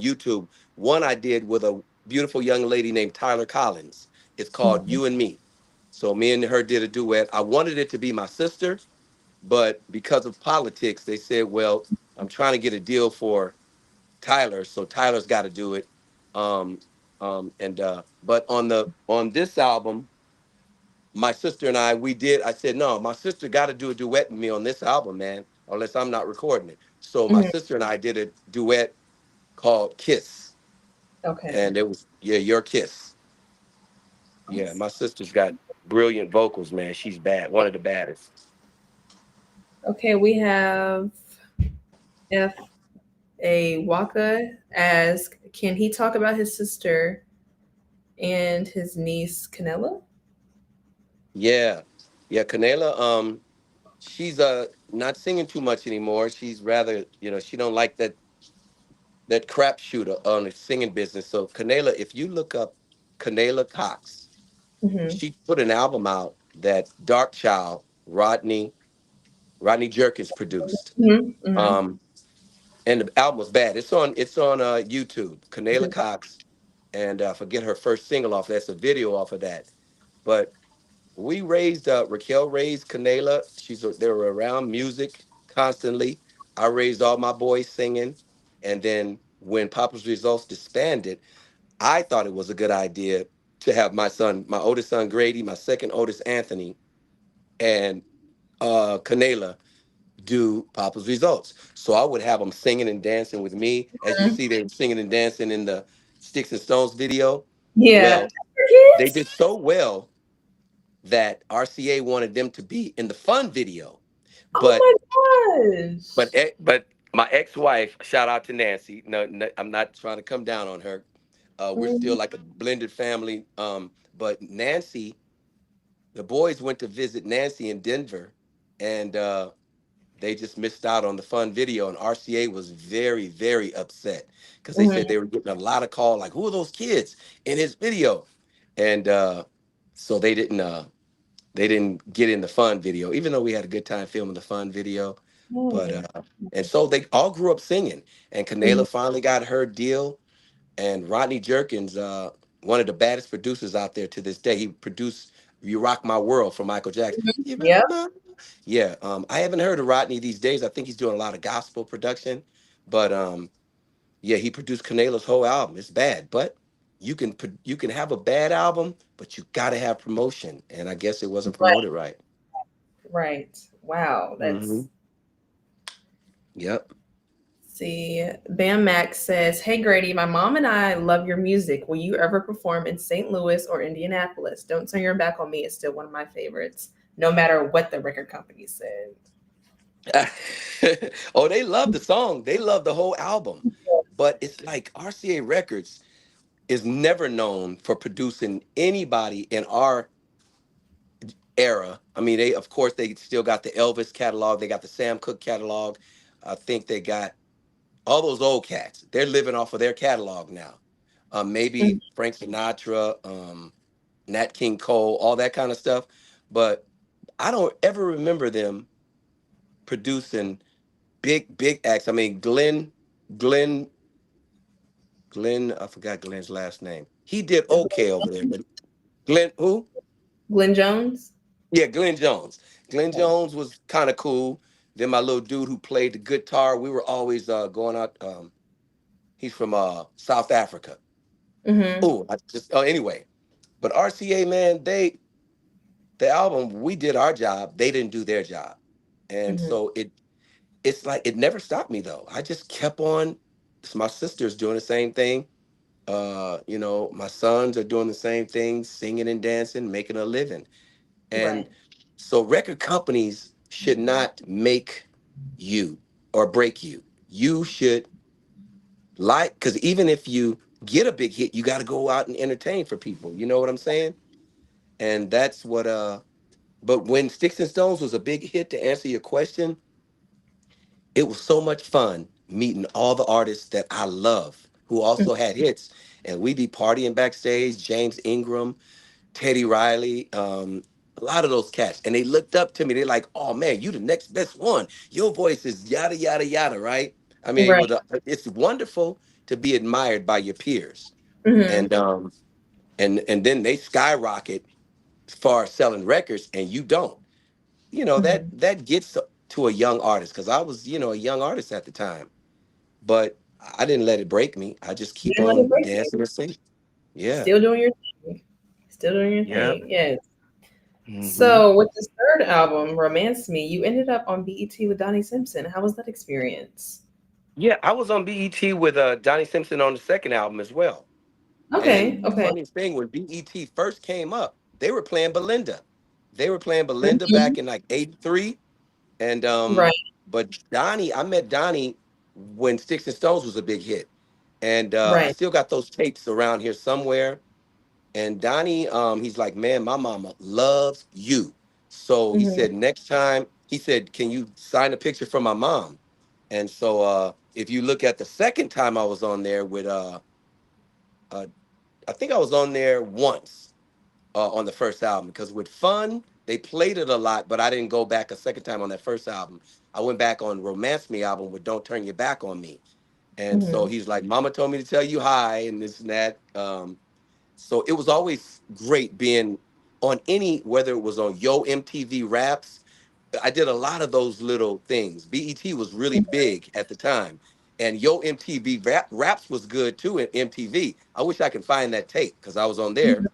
YouTube. One I did with a beautiful young lady named Tyler Collins. It's called "You and Me." So me and her did a duet. I wanted it to be my sister, but because of politics, they said, "Well, I'm trying to get a deal for Tyler, so Tyler's got to do it." Um, and But on this album, my sister and I, we did. I said, no, my sister got to do a duet with me on this album, man, unless I'm not recording it. So my
Hmm.
sister and I did a duet called Kiss.
Okay.
And it was, yeah, Your Kiss. Yeah,
Awesome.
my sister's got brilliant vocals, man. She's bad, one of the baddest.
Okay, we have F. A Waka ask, can he talk about his sister and his niece Canella?
Yeah. Yeah, Canela, she's not singing too much anymore. She's rather, she don't like that crap shooter on the singing business. So Canela, if you look up Canela Cox,
Hmm.
she put an album out that Dark Child, Rodney Jerkins produced.
Hmm. Hmm.
Um, and the album was bad. It's on YouTube. Canela Cox, and forget her first single off. That's a video off of that. But we raised Raquel raised Canela. They were around music constantly. I raised all my boys singing, and then when Papa's Results disbanded, I thought it was a good idea to have my oldest son Grady, my second oldest Anthony, and Canela do Papa's Results. So I would have them singing and dancing with me, as you see them singing and dancing in the Sticks and Stones video.
Yeah.
Well,
Your
they
kids?
did so well that RCA wanted them to be in the Fun video,
Oh
but
my gosh.
but my ex-wife, shout out to Nancy. No, no, I'm not trying to come down on her. We're still
Mm,
like a blended family. But Nancy, the boys went to visit Nancy in Denver, and they just missed out on the Fun video. And RCA was very, very upset because they said
mhm.
they were getting a lot of call, like, who are those kids in his video? And so they didn't get in the Fun video, even though we had a good time filming the Fun video. But
Oh.
and so they all grew up singing. And
Mhm.
Canela finally got her deal. And Rodney Jerkins, one of the baddest producers out there to this day, he produced "You Rock My World" for Michael Jackson.
Mhm.
You rock
Yep.
my Yeah. I haven't heard of Rodney these days. I think he's doing a lot of gospel production. But yeah, he produced Canela's whole album. It's bad, but you can have a bad album, but you got to have promotion. And I guess it wasn't
Right.
promoted right.
Right. Wow. That's
Hmm. Yep.
see. Bam Max says, "Hey Grady, my mom and I love your music. Will you ever perform in St. Louis or Indianapolis? Don't turn your back on me. It's still one of my favorites, no matter what the record company said."
Oh, they love the song. They love the whole album. But it's like RCA Records is never known for producing anybody in our era. I mean, they of course they still got the Elvis catalog, they got the Sam Cooke catalog. I think they got all those old cats. They're living off of their catalog now.
Mhm.
Maybe Frank Sinatra, Nat King Cole, all that kind of stuff. But I don't ever remember them producing big acts. I mean, Glenn, I forgot Glenn's last name. He did okay over there, but Glenn who?
Glenn Jones.
Yeah, Glenn Jones. Glenn Jones was kind of cool. Then my little dude who played the guitar, we were always going out. He's from South Africa.
Mm-hmm.
Oh, anyway. But RCA, man, the album, we did our job. They didn't do their job. And
Mm-hmm.
so it's like it never stopped me though. I just kept on. My sister's doing the same thing. My sons are doing the same thing, singing and dancing, making a living. And
Right.
so record companies should not make you or break you. You should because even if you get a big hit, you got to go out and entertain for people. You know what I'm saying? And that's But when Sticks and Stones was a big hit, to answer your question, it was so much fun meeting all the artists that I love who
Mhm.
also had hits. And we'd be partying backstage, James Ingram, Teddy Riley, a lot of those cats. And they looked up to me. They're like, oh man, you the next best one. Your voice is yada, yada, yada, right? I mean,
Right.
it's wonderful to be admired by your peers.
Hmm.
And and then they skyrocket as far as selling records and you don't.
Hmm.
That gets to a young artist because I was, a young artist at the time. But I didn't let it break me. I just
You
keep
didn't let it
on
break you.
dancing and singing. Yeah.
Still doing your thing. Still doing your
Yeah.
thing. Yes.
Hmm.
So with this third album, Romance Me, you ended up on BET with Donnie Simpson. How was that experience?
Yeah, I was on BET with Donnie Simpson on the second album as well.
Okay.
And the
Okay.
funniest thing, when BET first came up, they were playing Belinda. They were playing Belinda
Mhm.
back in like '83. And
Right.
but Donnie, I met Donnie when Sticks and Stones was a big hit. And I
Right.
still got those tapes around here somewhere. And Donnie, he's like, man, my mama loves you. So he
Hmm.
said, next time, he said, can you sign a picture for my mom? And so if you look at the second time I was on there with, uh, I think I was on there once on the first album because with Fun, they played it a lot, but I didn't go back a second time on that first album. I went back on Romance Me album with Don't Turn Your Back on Me. And so
Hmm.
he's like, Mama told me to tell you hi and this and that. So it was always great being on any, whether it was on Yo MTV Raps. I did a lot of those little things. BET was really big at the time. And Yo MTV Raps was good too in MTV. I wish I could find that tape because I was on there.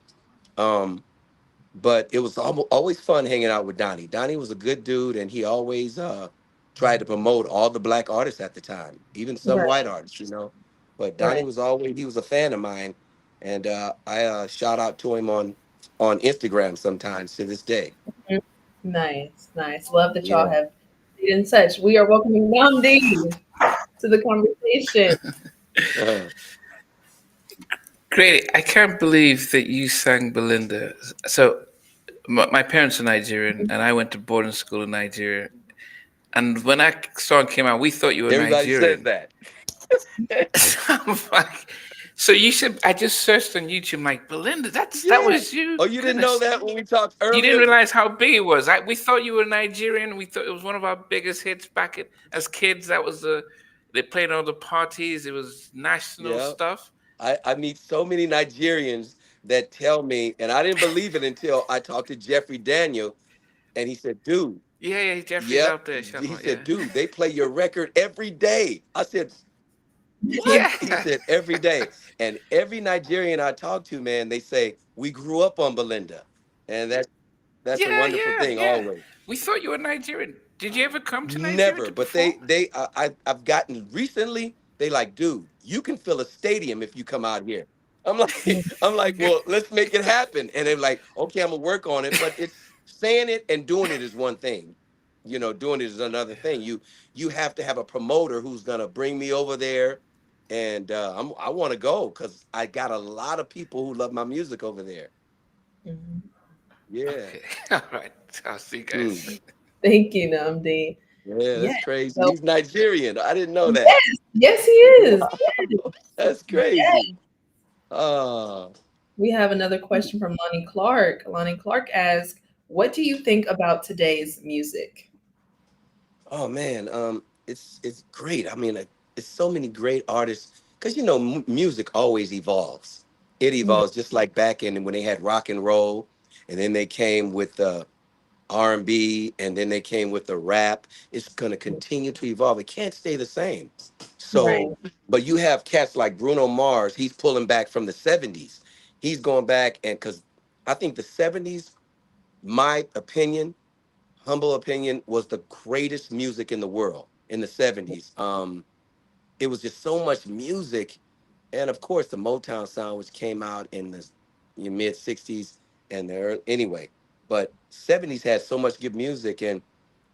Um, but it was always fun hanging out with Donnie. Donnie was a good dude, and he always tried to promote all the black artists at the time, even some
Right.
white artists. But Donnie
Right.
was always he was a fan of mine, and I shout out to him on Instagram sometimes to this day.
Mhm. Nice. Nice. Love that y'all
Yeah.
have stayed in touch. We are welcoming Namdi to the conversation.
Uh,
Great. I can't believe that you sang Belinda. So, my parents are Nigerian, and I went to boarding school in Nigeria. And when that song came out, we thought you were
Everybody says
Nigerian.
that.
I'm like, so you said I just searched on YouTube. I'm like, Belinda, that
Yeah.
was you.
Oh, you didn't know
Goodness,
that when we talked
you didn't
earlier?
realize how big it was. We thought you were Nigerian. We thought it was one of our biggest hits as kids. That was they played all the parties. It was national
Yeah.
stuff.
I meet so many Nigerians that tell me, and I didn't believe it until I talked to Jeffrey Daniel, and he said, "Dude,
Yeah, yeah. Jeffrey's
yep."
out there. Shut
He
up.
said,
Yeah,
"Dude, they play your record every day." I said, "What?"
yeah,
He said, "Every day." And every Nigerian I talk to, man, they say we grew up on Belinda, and that's a
yeah,
wonderful
yeah,
thing
yeah.
always.
We thought you were Nigerian. Did you ever come to Nigeria
Never,
to
but
perform?
I've gotten recently. They like, dude, you can fill a stadium if you come out here. I'm like, I'm like, well, let's make it happen. And they're like, okay, I'm gonna work on it. But it's saying it and doing it is one thing. Doing it is another thing. You have to have a promoter who's gonna bring me over there, and I want to go because I got a lot of people who love my music over there.
Mhm.
Yeah.
Okay, all right. I'll see you
Hmm.
guys.
Thank you, Namdi.
Yeah,
Yeah.
that's crazy.
So
He's Nigerian. I didn't know that.
yes, yes, he is.
Wow. That's
Yes.
crazy. Oh,
We have another question from Lonnie Clark. Lonnie Clark asks, "What do you think about today's music?"
oh man. It's great. I mean, it's so many great artists because music always evolves. It
Mhm.
evolves just like back in when they had rock and roll, and then they came with the R&B, and then they came with the rap. It's gonna continue to evolve. It can't stay the same.
Right.
So, but you have cats like Bruno Mars. He's pulling back from the '70s. He's going back, and because I think the '70s, my opinion, humble opinion, was the greatest music in the world in the '70s. It was just so much music, and of course the Motown sound, which came out in the mid '60s and anyway. But '70s had so much good music, and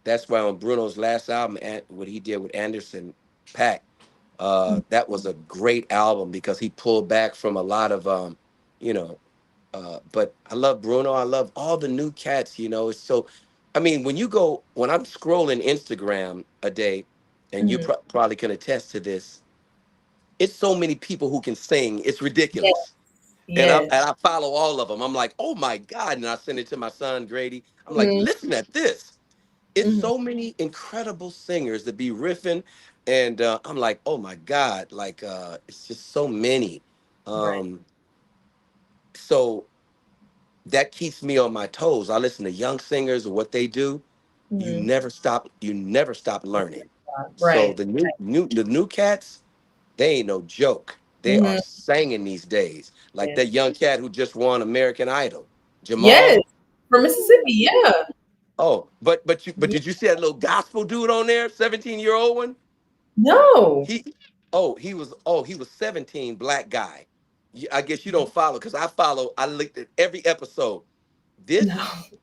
that's why on Bruno's last album, and what he did with Anderson Paak, that was a great album because he pulled back from a lot of you know But I love Bruno. I love all the new cats. It's so. I mean, when I'm scrolling Instagram a day, and you
Mhm.
probably can attest to this, it's so many people who can sing. It's
Yes.
ridiculous.
Yes.
And I follow all of them. I'm like, oh my God. And I send it to my son, Grady. I'm like,
Mhm.
listen at this. It's
Mhm.
so many incredible singers that be riffing. And I'm like, oh my God. Like, it's just so many.
Right.
Um, so that keeps me on my toes. I listen to young singers and what they do.
Mhm.
You never stop learning. So
Right.
the new cats, they ain't no joke. They are
Mhm.
singing these days. Like
Yes.
that young cat who just won American Idol,
Yes.
Jamal.
From Mississippi.
Woo.
Yeah.
Oh, but
Yeah.
did you see that little gospel dude on there, 17-year-old one?
No.
He he was 17, black guy. I guess you don't follow because I follow. I looked at every episode.
No.
This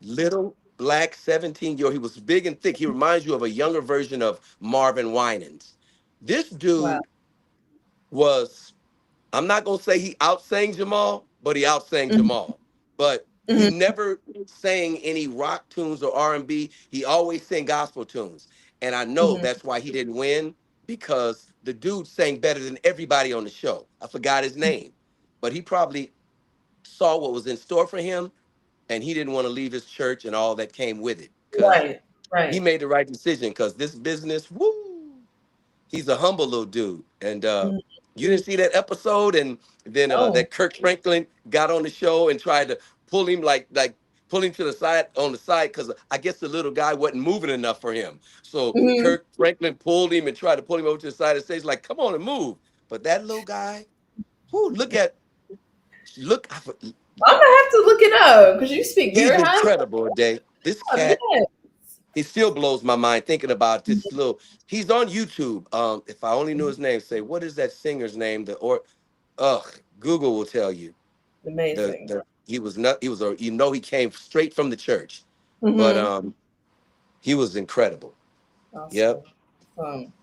little black 17-year-old, he was big and thick. He reminds you of a younger version of Marvin Winans. This
Wow.
dude was, I'm not gonna say he outsang Jamal, but he outsang
Mhm.
Jamal. But he
Mhm.
never sang any rock tunes or R&B. He always sang gospel tunes. And I know
Mhm.
that's why he didn't win, because the dude sang better than everybody on the show. I forgot his name, but he probably saw what was in store for him, and he didn't want to leave his church and all that came with it, because
Right.
he
Right.
made the right decision, because this business, woo, he's a humble little dude. And
Mhm.
you didn't see that episode, and then
No.
that Kirk Franklin got on the show and tried to pull him, like pull him to the side, because I guess the little guy wasn't moving enough for him. So
Mhm.
Kirk Franklin pulled him and tried to pull him over to the side of the stage, like, come on and move. But that little guy, whoo, look,
I'm gonna have to look it up because you speak
he's
very highly
incredible, Day. This
of
cat,
yes.
he still blows my mind thinking about this little. He's on YouTube. If I only knew his name, say, what is that singer's name? Google will tell you.
Amazing.
He was not. He was a. He came straight from the church, but
Hmm.
he was incredible. Yep.
Awesome.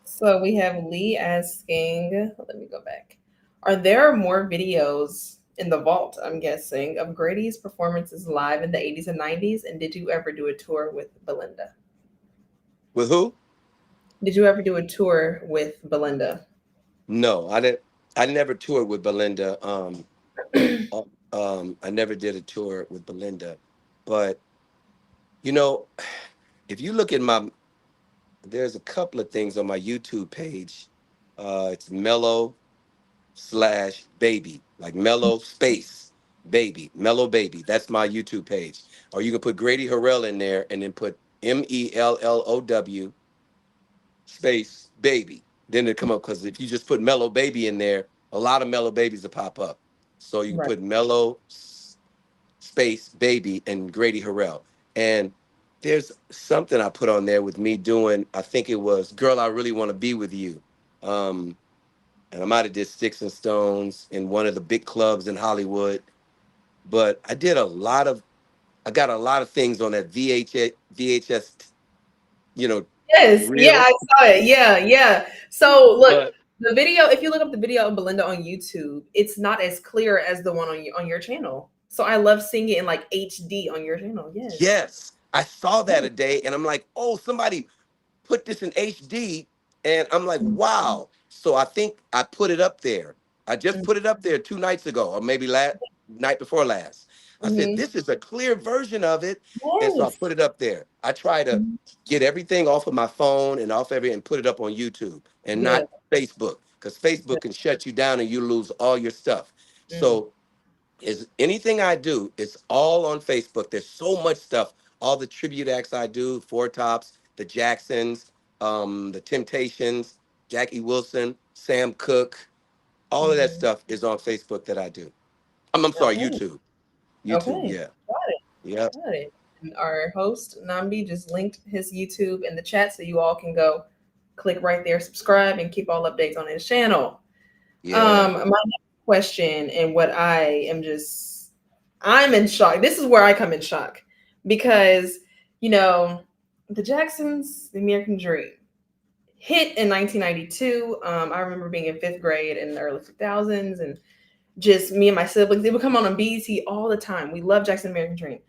So we have Lee asking, let me go back. Are there more videos in the vault, I'm guessing, of Grady's performances live in the 80s and 90s? And did you ever do a tour with Belinda?
With who?
Did you ever do a tour with Belinda?
No, I didn't. I never toured with Belinda. I never did a tour with Belinda, but you know, if you look at there's a couple of things on my YouTube page. It's Mellow/baby, like Mellow space baby, Mellow baby. That's my YouTube page. Or you can put Grady Harrell in there and then put Mellow space baby. Then it come up, because if you just put Mellow baby in there, a lot of Mellow babies will pop up. So you can
Right.
put space baby and Grady Harrell. And there's something I put on there with me doing, I think it was Girl, I Really Want to Be With You. Um, and I might have did Sticks and Stones in one of the big clubs in Hollywood. But I got a lot of things on that VHS, you know,
Yes, yeah,
reel.
I saw it. Yeah, yeah. So look,
But
the video, if you look up the video of Belinda on YouTube, it's not as clear as the one on your channel. So I love seeing it in like HD on your channel. Yes.
yes, I saw that
Yes.
a day, and I'm like, oh, somebody put this in HD, and I'm like,
Mhm.
wow. So I think I put it up there. I just put it up there 2 nights ago, or maybe last night before last. I said,
Mhm.
this is a clear version of it. And so I
Yes.
put it up there. I try to
Mhm.
get everything off of my phone and and put it up on YouTube and
Yeah.
not Facebook, because Facebook can shut you down and you lose all your stuff.
Mm.
So is anything I do, it's all on Facebook. There's so much stuff. All the tribute acts I do, Four Tops, the Jacksons, the Temptations, Jackie Wilson, Sam Cooke, all of that
Mhm.
stuff is on Facebook that I do. I'm sorry,
Okay.
YouTube. YouTube,
Okay.
yeah.
Got it.
Yep.
Got it. And our host Nambi just linked his YouTube in the chat, so you all can go click right there, subscribe, and keep all updates on his channel.
Yeah.
My next question, and what I'm in shock. This is where I come in shock because, you know, the Jacksons, The American Dream, hit in 1992. I remember being in fifth grade in the early 2000s, and just me and my siblings. It would come on BET all the time. We love Jackson American Dream.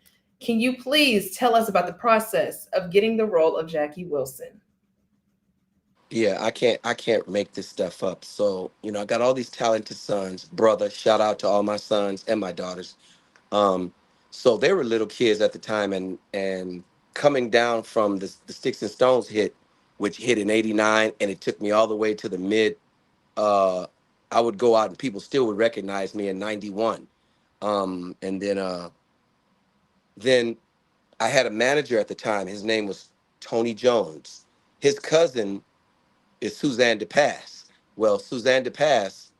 Can you please tell us about the process of getting the role of Jackie Wilson?
Yeah, I can't make this stuff up. So, I got all these talented sons, brother, shout out to all my sons and my daughters. Um, so they were little kids at the time, and coming down from the Sticks and Stones hit, which hit in '89, and it took me all the way to the mid. Uh, I would go out and people still would recognize me in '91. And then I had a manager at the time. His name was Tony Jones. His cousin is Suzanne DePass. Well, Suzanne DePass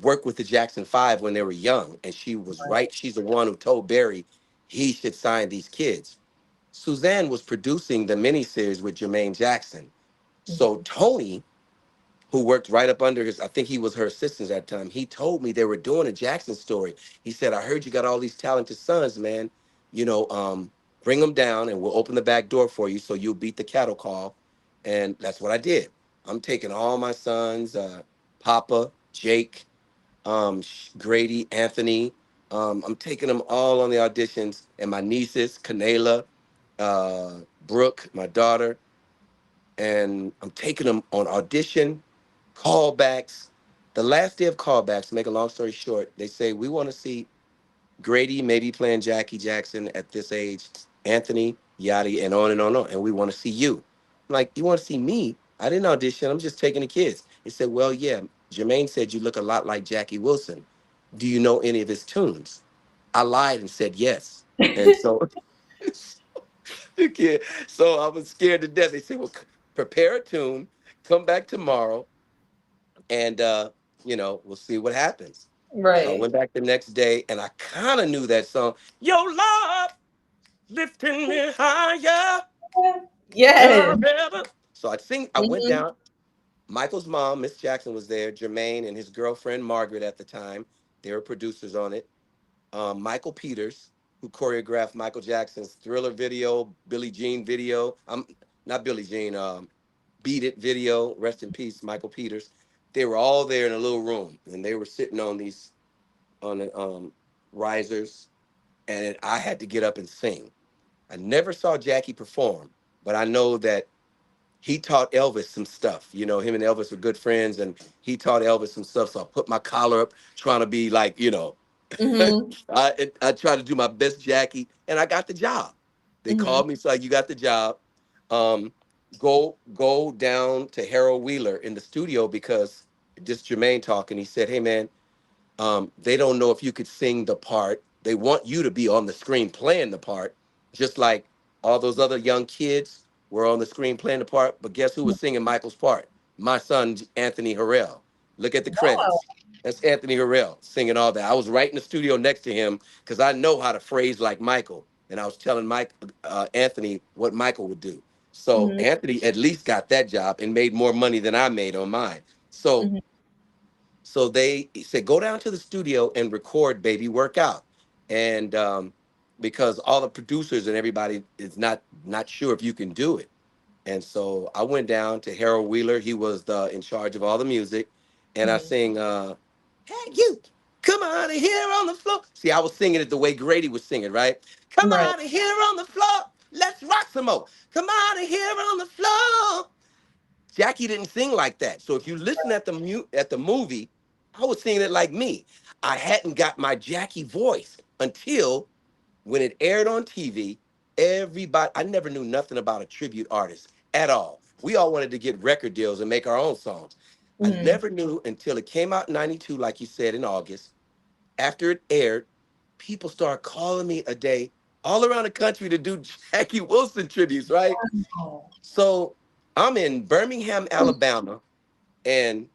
worked with the Jackson Five when they were young, and she was right. She's the one who told Barry he should sign these kids. Suzanne was producing the miniseries with Jermaine Jackson. So Tony, who worked right up under his, I think he was her assistant at the time, he told me they were doing a Jackson story. He said, I heard you got all these talented sons, man. You know, bring them down and we'll open the back door for you so you'll beat the cattle call. And that's what I did. I'm taking all my sons, Papa, Jake, Grady, Anthony. I'm taking them all on the auditions, and my nieces, Kanela, Brooke, my daughter, and I'm taking them on audition, callbacks. The last day of callbacks, to make a long story short, they say, we want to see Grady maybe playing Jackie Jackson at this age, Anthony, Yachty, and on and on and on. And we want to see you. I'm like, you want to see me? I didn't audition. I'm just taking the kids. He said, well, yeah, Jermaine said you look a lot like Jackie Wilson. Do you know any of his tunes? I lied and said yes. And so, yeah, so I was scared to death. They said, well, prepare a tune, come back tomorrow, and we'll see what happens. So I
Right.
went back the next day, and I kind of knew that song. Your love lifting me higher than
Yes.
I've ever. So I sing. I went
Hmm.
down. Michael's mom, Miss Jackson, was there. Jermaine and his girlfriend Margaret at the time. They were producers on it. Michael Peters, who choreographed Michael Jackson's Thriller video, Billie Jean video. Not Billie Jean. Beat It video. Rest in peace, Michael Peters. They were all there in a little room, and they were sitting on these on the risers, and I had to get up and sing. I never saw Jackie perform, but I know that he taught Elvis some stuff. You know, him and Elvis were good friends, and he taught Elvis some stuff. So I put my collar up, trying to be like,
Hmm.
I tried to do my best Jackie, and I got the job. They
Hmm.
called me, so like, you got the job. Um, go down to Harold Wheeler in the studio because just Jermaine talking. He said, "Hey man, they don't know if you could sing the part. They want you to be on the screen playing the part, just like all those other young kids were on the screen playing the part. But guess who was singing Michael's part? My son, Anthony Harrell. Look at the
Wow.
credits. That's Anthony Harrell singing all that. I was right in the studio next to him because I know how to phrase like Michael. And I was telling Anthony what Michael would do. So
Hmm.
Anthony at least got that job and made more money than I made on mine. So
Hmm.
they said, go down to the studio and record Baby Work Out. And because all the producers and everybody is not sure if you can do it. And so I went down to Harold Wheeler. He was in charge of all the music. And I
Hmm.
sing, hey, you, come on in here on the floor. See, I was singing it the way Grady was singing, right? Come
Right.
on in here on the floor. Let's rock some more. Come on in here on the floor. Jackie didn't sing like that. So if you listen at the movie, I was singing it like me. I hadn't got my Jackie voice until when it aired on TV. Everybody, I never knew nothing about a tribute artist at all. We all wanted to get record deals and make our own songs. I
Hmm.
never knew until it came out in '92, like you said, in August. After it aired, people started calling me a day all around the country to do Jackie Wilson tributes, right?
Oh.
So I'm in Birmingham, Alabama, and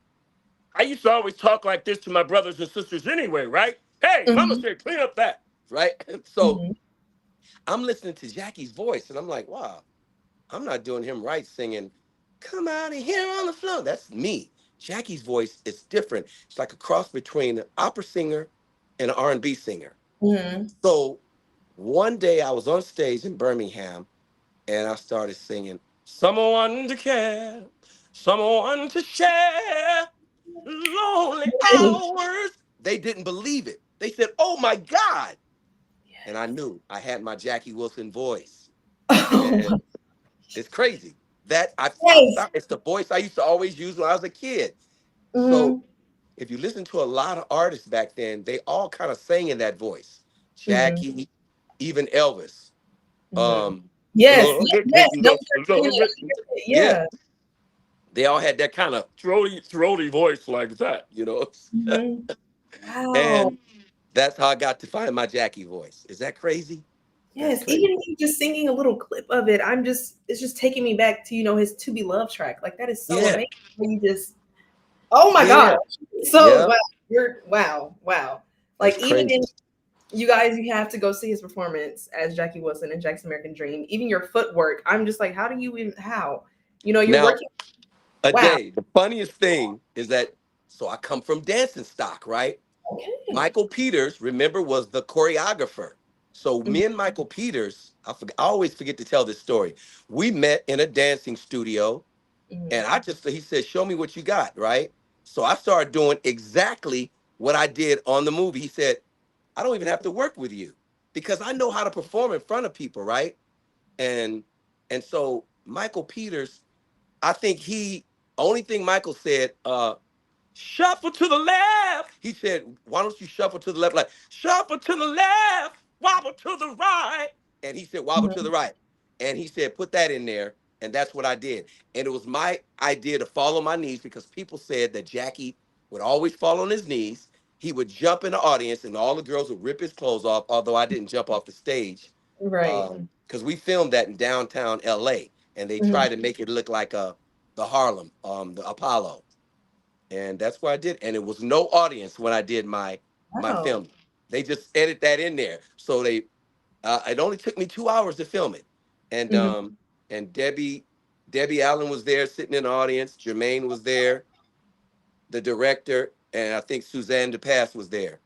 I used to always talk like this to my brothers and sisters anyway, right? Hey, mama
Hmm.
said, clean up that, right? So
Hmm.
I'm listening to Jackie's voice, and I'm like, wow, I'm not doing him right singing, come out of here on the floor. That's me. Jackie's voice is different. It's like a cross between an opera singer and an R&B singer.
Hmm.
So one day I was on stage in Birmingham, and I started singing, someone to care, someone to share, lonely hours. they didn't believe it. They said, "Oh my God!" And I
Yes.
knew I had my Jackie Wilson voice,
Oh
and
my.
it's crazy that I
Yes.
found it's the voice I used to always use when I was a kid. So
Mm-hmm.
if you listen to a lot of artists back then, they all kind of sang in that voice.
Mm-hmm.
Jackie, even Elvis.
Mm-hmm.
Um,
Yes. Yes. Yes. Don't start singing it.
yeah,
Yeah.
they all had that kind of throaty voice like that, you know.
Mm-hmm. Wow.
And that's how I got to find my Jackie voice. Is that crazy? That's
Yes,
crazy.
even you just singing a little clip of it, it's just taking me back to, his To Be Love track. Like that is so
Yeah,
amazing. When you just, oh my
yeah,
God. So
yeah.
wow, wow.
That's
Like even
crazy.
in you guys, you have to go see his performance as Jackie Wilson in Jack's American Dream. Even your footwork, I'm just like, how do you even how? You're
Now,
working.
a
Wow.
day. The funniest thing is that so I come from dancing stock, right?
Okay.
Michael Peters, remember, was the choreographer. So
Mhm,
me and Michael Peters, I always forget to tell this story. We met in a dancing studio,
mhm,
and he said, "Show me what you got," right? So I started doing exactly what I did on the movie. He said, "I don't even have to work with you because I know how to perform in front of people, right?" And so Michael Peters, I think he only thing Michael said, shuffle to the left. He said, "Why don't you shuffle to the left? Like, shuffle to the left, wobble to the right." And he said, "Wobble to
mhm.
the right." And he said, "Put that in there." And that's what I did. And it was my idea to fall on my knees because people said that Jackie would always fall on his knees. He would jump in the audience and all the girls would rip his clothes off, although I didn't jump off the stage.
Right.
Because we filmed that in downtown LA and they
Mhm.
tried to make it look like the Harlem, the Apollo, and that's what I did. And it was no audience when I did my
Wow.
film. They just edit that in there. So it only took me 2 hours to film it, and
Mhm,
Debbie Allen was there sitting in the audience. Jermaine was there, the director, and I think Suzanne DePass was there,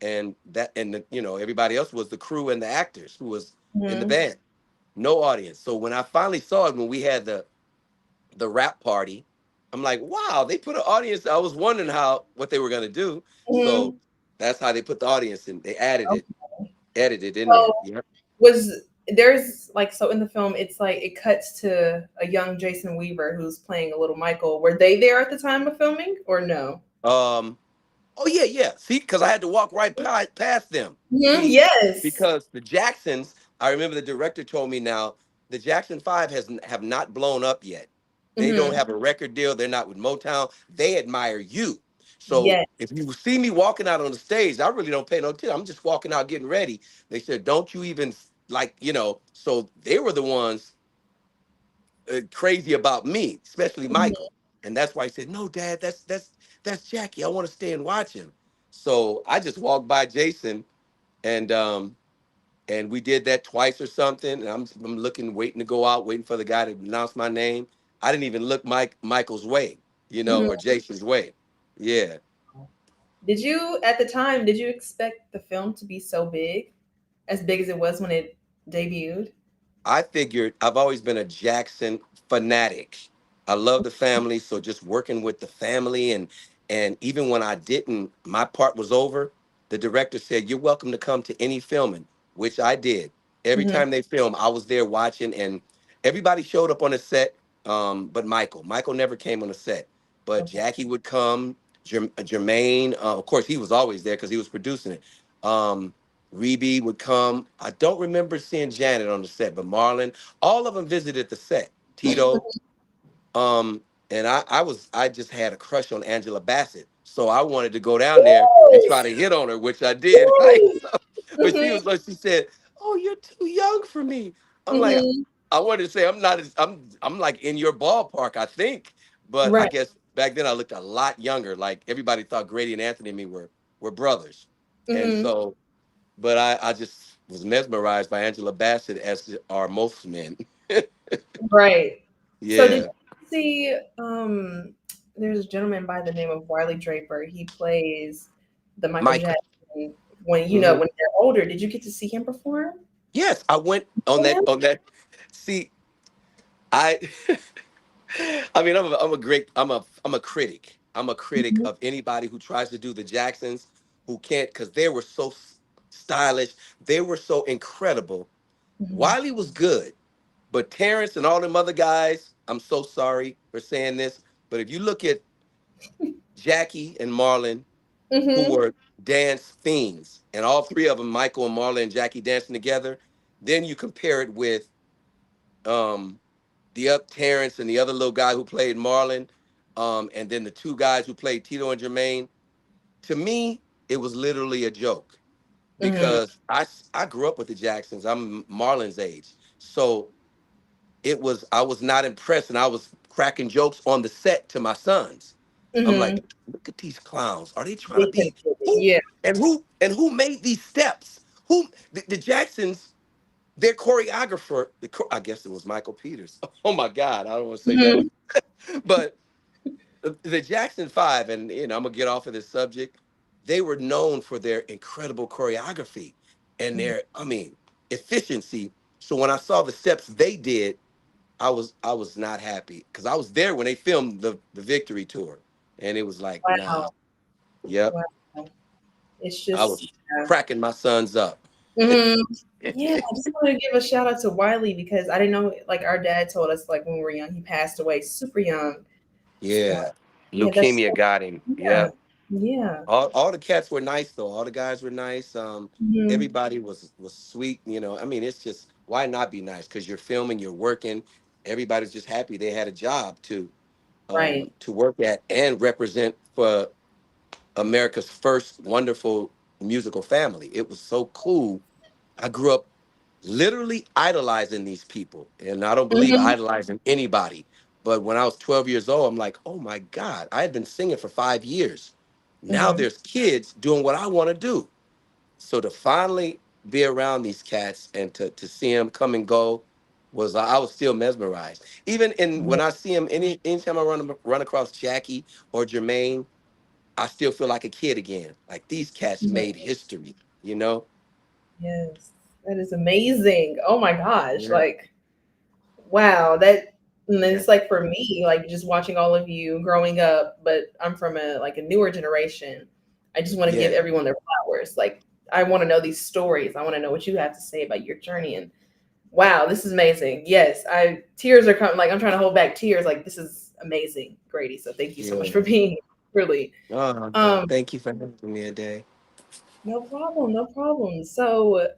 everybody else was the crew and the actors who was in the
mhm,
band. No audience. So when I finally saw it, when we had the rap party, I'm like, wow, they put an audience. I was wondering what they were gonna do. So
mhm.
that's how they put the audience in. They added it,
Okay.
edited in
So
there. Yeah.
was there's like so in the film it's like it cuts to a young Jason Weaver who's playing a little Michael. Were they there at the time of filming or no?
Um. Oh yeah, yeah. See, because I had to walk right past them.
Mhm,
See,
yes.
because the Jacksons, I remember the director told me now the Jackson Five have not blown up yet. They don't
Mhm.
have a record deal. They're not with Motown. They admire you. So
Yes.
if you see me walking out on the stage, I really don't pay no attention. I'm just walking out getting ready. They said, "Don't you even So they were the ones crazy about me, especially
Mhm,
Michael. And that's why he said, "No, Dad, that's Jackie. I want to stay and watch him." So I just walked by Jason, and we did that twice or something. And I'm looking, waiting to go out, waiting for the guy to announce my name. I didn't even look Michael's way,
mhm.
or Jason's way. Yeah.
Did you at the time did you expect the film to be so big, as big as it was when it debuted?
I figured I've always been a Jackson fanatic. I love the family, so just working with the family and even when I didn't, my part was over. The director said, "You're welcome to come to any filming," which I did. Every
Mhm,
time they filmed, I was there watching, and everybody showed up on the set, but Michael. Michael never came on the set, but
okay.
Jackie would come. Jermaine, of course, he was always there because he was producing it. Reby would come. I don't remember seeing Janet on the set, but Marlon, all of them visited the set. Tito, um, and I just had a crush on Angela Bassett, so I wanted to go down there and try
Yes.
to hit on her, which I did. Right?
Yes.
So, but
Mhm,
she said, "Oh, you're too young for me." I'm like,
mhm.
I wanted to say I'm not. I'm like in your ballpark, I think, but I
Right.
guess back then I looked a lot younger. Like everybody thought Grady and Anthony and me were brothers, and
Mhm.
so but I just was mesmerized by Angela Bassett as are most men.
Right. So did
Yeah,
you see there's a gentleman by the name of Wiley Draper. He plays the Michael
Michael.
Jackson when
Hmm.
when they're older. Did you get to see him perform?
Yes, I went on
Yeah.
that. See, I I mean, I'm a critic. I'm a critic
Mhm.
of anybody who tries to do the Jacksons who can't, because they were so stylish, they were so incredible.
Hmm.
Wiley was good, but Terrence and all them other guys, I'm so sorry for saying this, but if you look at Jackie and Marlon, who
Hmm.
were dance fiends, and all three of them, Michael and Marlon and Jackie dancing together, then you compare it with um, the up Terrence and the other little guy who played Marlon, and then the two guys who played Tito and Jermaine. To me, it was literally a joke
Hmm.
because I grew up with the Jacksons. I'm Marlon's age, so I was not impressed, and I was cracking jokes on the set to my sons. I'm
Hmm.
like, look at these clowns. Are they trying to
They couldn't
be
get it.
who?
Yeah.
And who made these steps? Who the Jacksons? Their choreographer, I guess it was Michael Peters. Oh my God, I don't want to say
Hmm.
nothing, but the Jackson Five, and I'm gonna get off of this subject. They were known for their incredible choreography and
Hmm.
their, I mean, efficiency. So when I saw the steps they did, I was not happy because I was there when they filmed the Victory Tour, and it was like, nah,
Wow.
yep,
Wow. It's
I
just.
was cracking my sons up.
Yeah. Yeah, I just wanted to give a shout out to Wiley because I didn't know, like, our dad told us, like, when we were young, he passed away super young. So,
Yeah,
yeah, that's
leukemia got him.
yeah,
Yep.
yeah.
All the cats were nice though. All the guys were nice.
Hmm.
Everybody was sweet. I mean, it's just why not be nice? Because you're filming, you're working. Everybody's just happy they had a job
Right.
to work at and represent for America's first wonderful musical family. It was so cool. I grew up literally idolizing these people, and I don't believe
Hmm.
idolizing anybody. But when I was 12 years old, I'm like, oh my God, I had been singing for 5 years. Now
Hmm.
there's kids doing what I want to do. So to finally be around these cats and to see them come and go I was still mesmerized. Even in
Yeah.
when I see them, anytime I run across Jackie or Jermaine, I still feel like a kid again. Like these cats
Mhm.
made history, you know?
Yes, that is amazing. Oh my gosh,
Yeah.
like, wow, that. And then
Yeah.
it's like for me, like just watching all of you growing up, but I'm from a newer generation. I just want to give
Yeah.
everyone their flowers. Like, I want to know these stories. I want to know what you have to say about your journey. And wow, this is amazing. Yes, I tears are coming. Like, I'm trying to hold back tears. Like, this is amazing, Grady. So thank you so much
Yeah.
for being here. Really.
Oh, no,
Um,
thank you for having me today.
no problem, no problem. So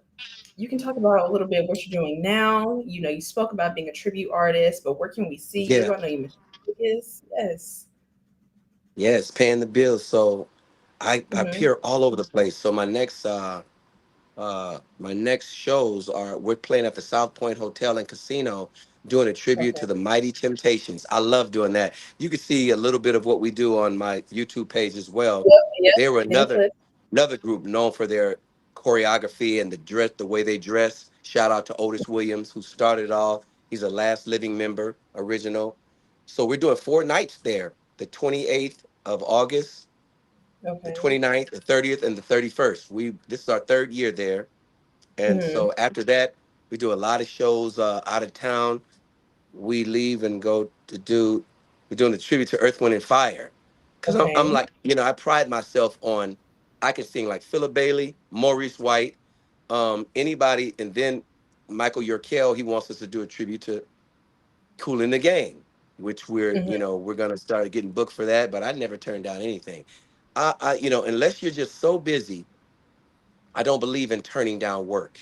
you can talk about a little bit what you're doing now. You spoke about being a tribute artist, but where can we see
Yeah.
you? I know you mentioned Vegas. Yes.
Yes, paying the bills. So I
Hmm.
appear all over the place. So my next shows are we're playing at the South Point Hotel and Casino doing a tribute
Okay.
to the Mighty Temptations. I love doing that. You can see a little bit of what we do on my YouTube page as well.
Yep. Yep.
They were
In a clip.
another group known for their choreography and the way they dress. Shout out to Otis Williams, who started it all. He's a last living member, original. So we're doing 4 nights there, the 28th of August, the
Okay.
29th, the 30th, and the 31st. This is our third year there. And
Hmm.
so after that, we do a lot of shows out of town. We leave and go we're doing the tribute to Earth, Wind, and Fire. Because I'm
Okay.
like, I pride myself on, I can sing like Philip Bailey, Maurice White, anybody. And then Michael Yorkel, he wants us to do a tribute to Cool in the Gang, which
Hmm.
we're going to start getting booked for that. But I never turned down anything. Unless you're just so busy, I don't believe in turning down work.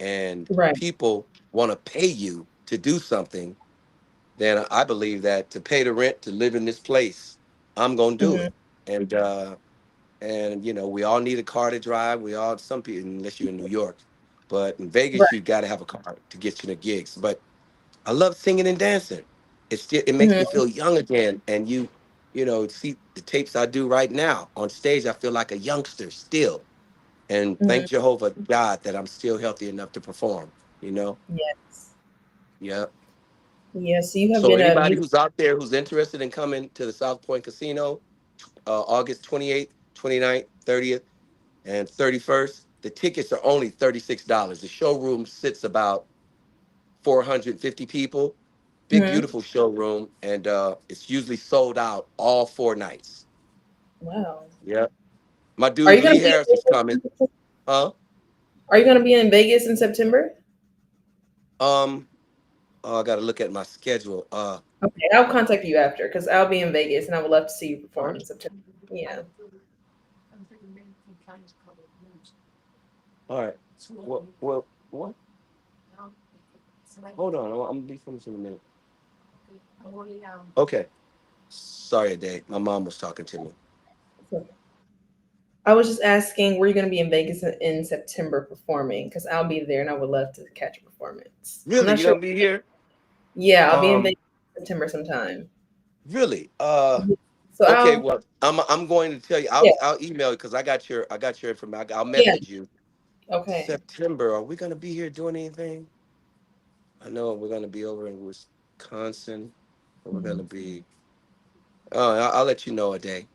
And
Right.
people want to pay you to do something, then I believe that to pay the rent to live in this place, I'm gonna do
Hmm.
it. And we all need a car to drive. We all some people, unless you're in New York, but in Vegas
Right.
you got to have a car to get you the gigs. But I love singing and dancing. It makes me
Hmm.
feel young again. And see the tapes I do right now on stage. I feel like a youngster still. And
Hmm.
thank Jehovah God that I'm still healthy enough to perform. You know,
Yes.
yeah.
Yes. So you have
So
been a
anybody
you.
who's out there who's interested in coming to the South Point Casino, August 28th, 29th, 30th, and 31st, the tickets are only $36. The showroom sits about 450 people. Big,
Mhm.
beautiful showroom, and it's usually sold out all 4 nights.
Wow.
Yep. My
Are
dude
you gonna
Lee
be
Harris is coming. Huh?
Are you gonna be in Vegas in September?
Um. Oh, I got to look at my schedule.
Okay, I'll contact you after because I'll be in Vegas and I would love to see you
All
perform
right.
in September. Yeah.
All right. Well, what? Hold on. I'm gonna be finished in a minute. Okay. Sorry, Dave. My mom was talking to me.
So I was just asking, were you going to be in Vegas in September performing? Because I'll be there and I would love to catch a performance. I'm
Really?
not
You
sure.
gonna be here?
Yeah, I'll be in
Um.
Vegas in September sometime.
Really?
So
Okay.
I'll,
Well, I'm going to tell you.
yeah,
I'll email you because I got your information. I'll
yeah,
message you.
okay.
September. Are we gonna be here doing anything? I know we're gonna be over in Wisconsin. We're gonna
Mhm.
be. Oh, I'll let you know a day.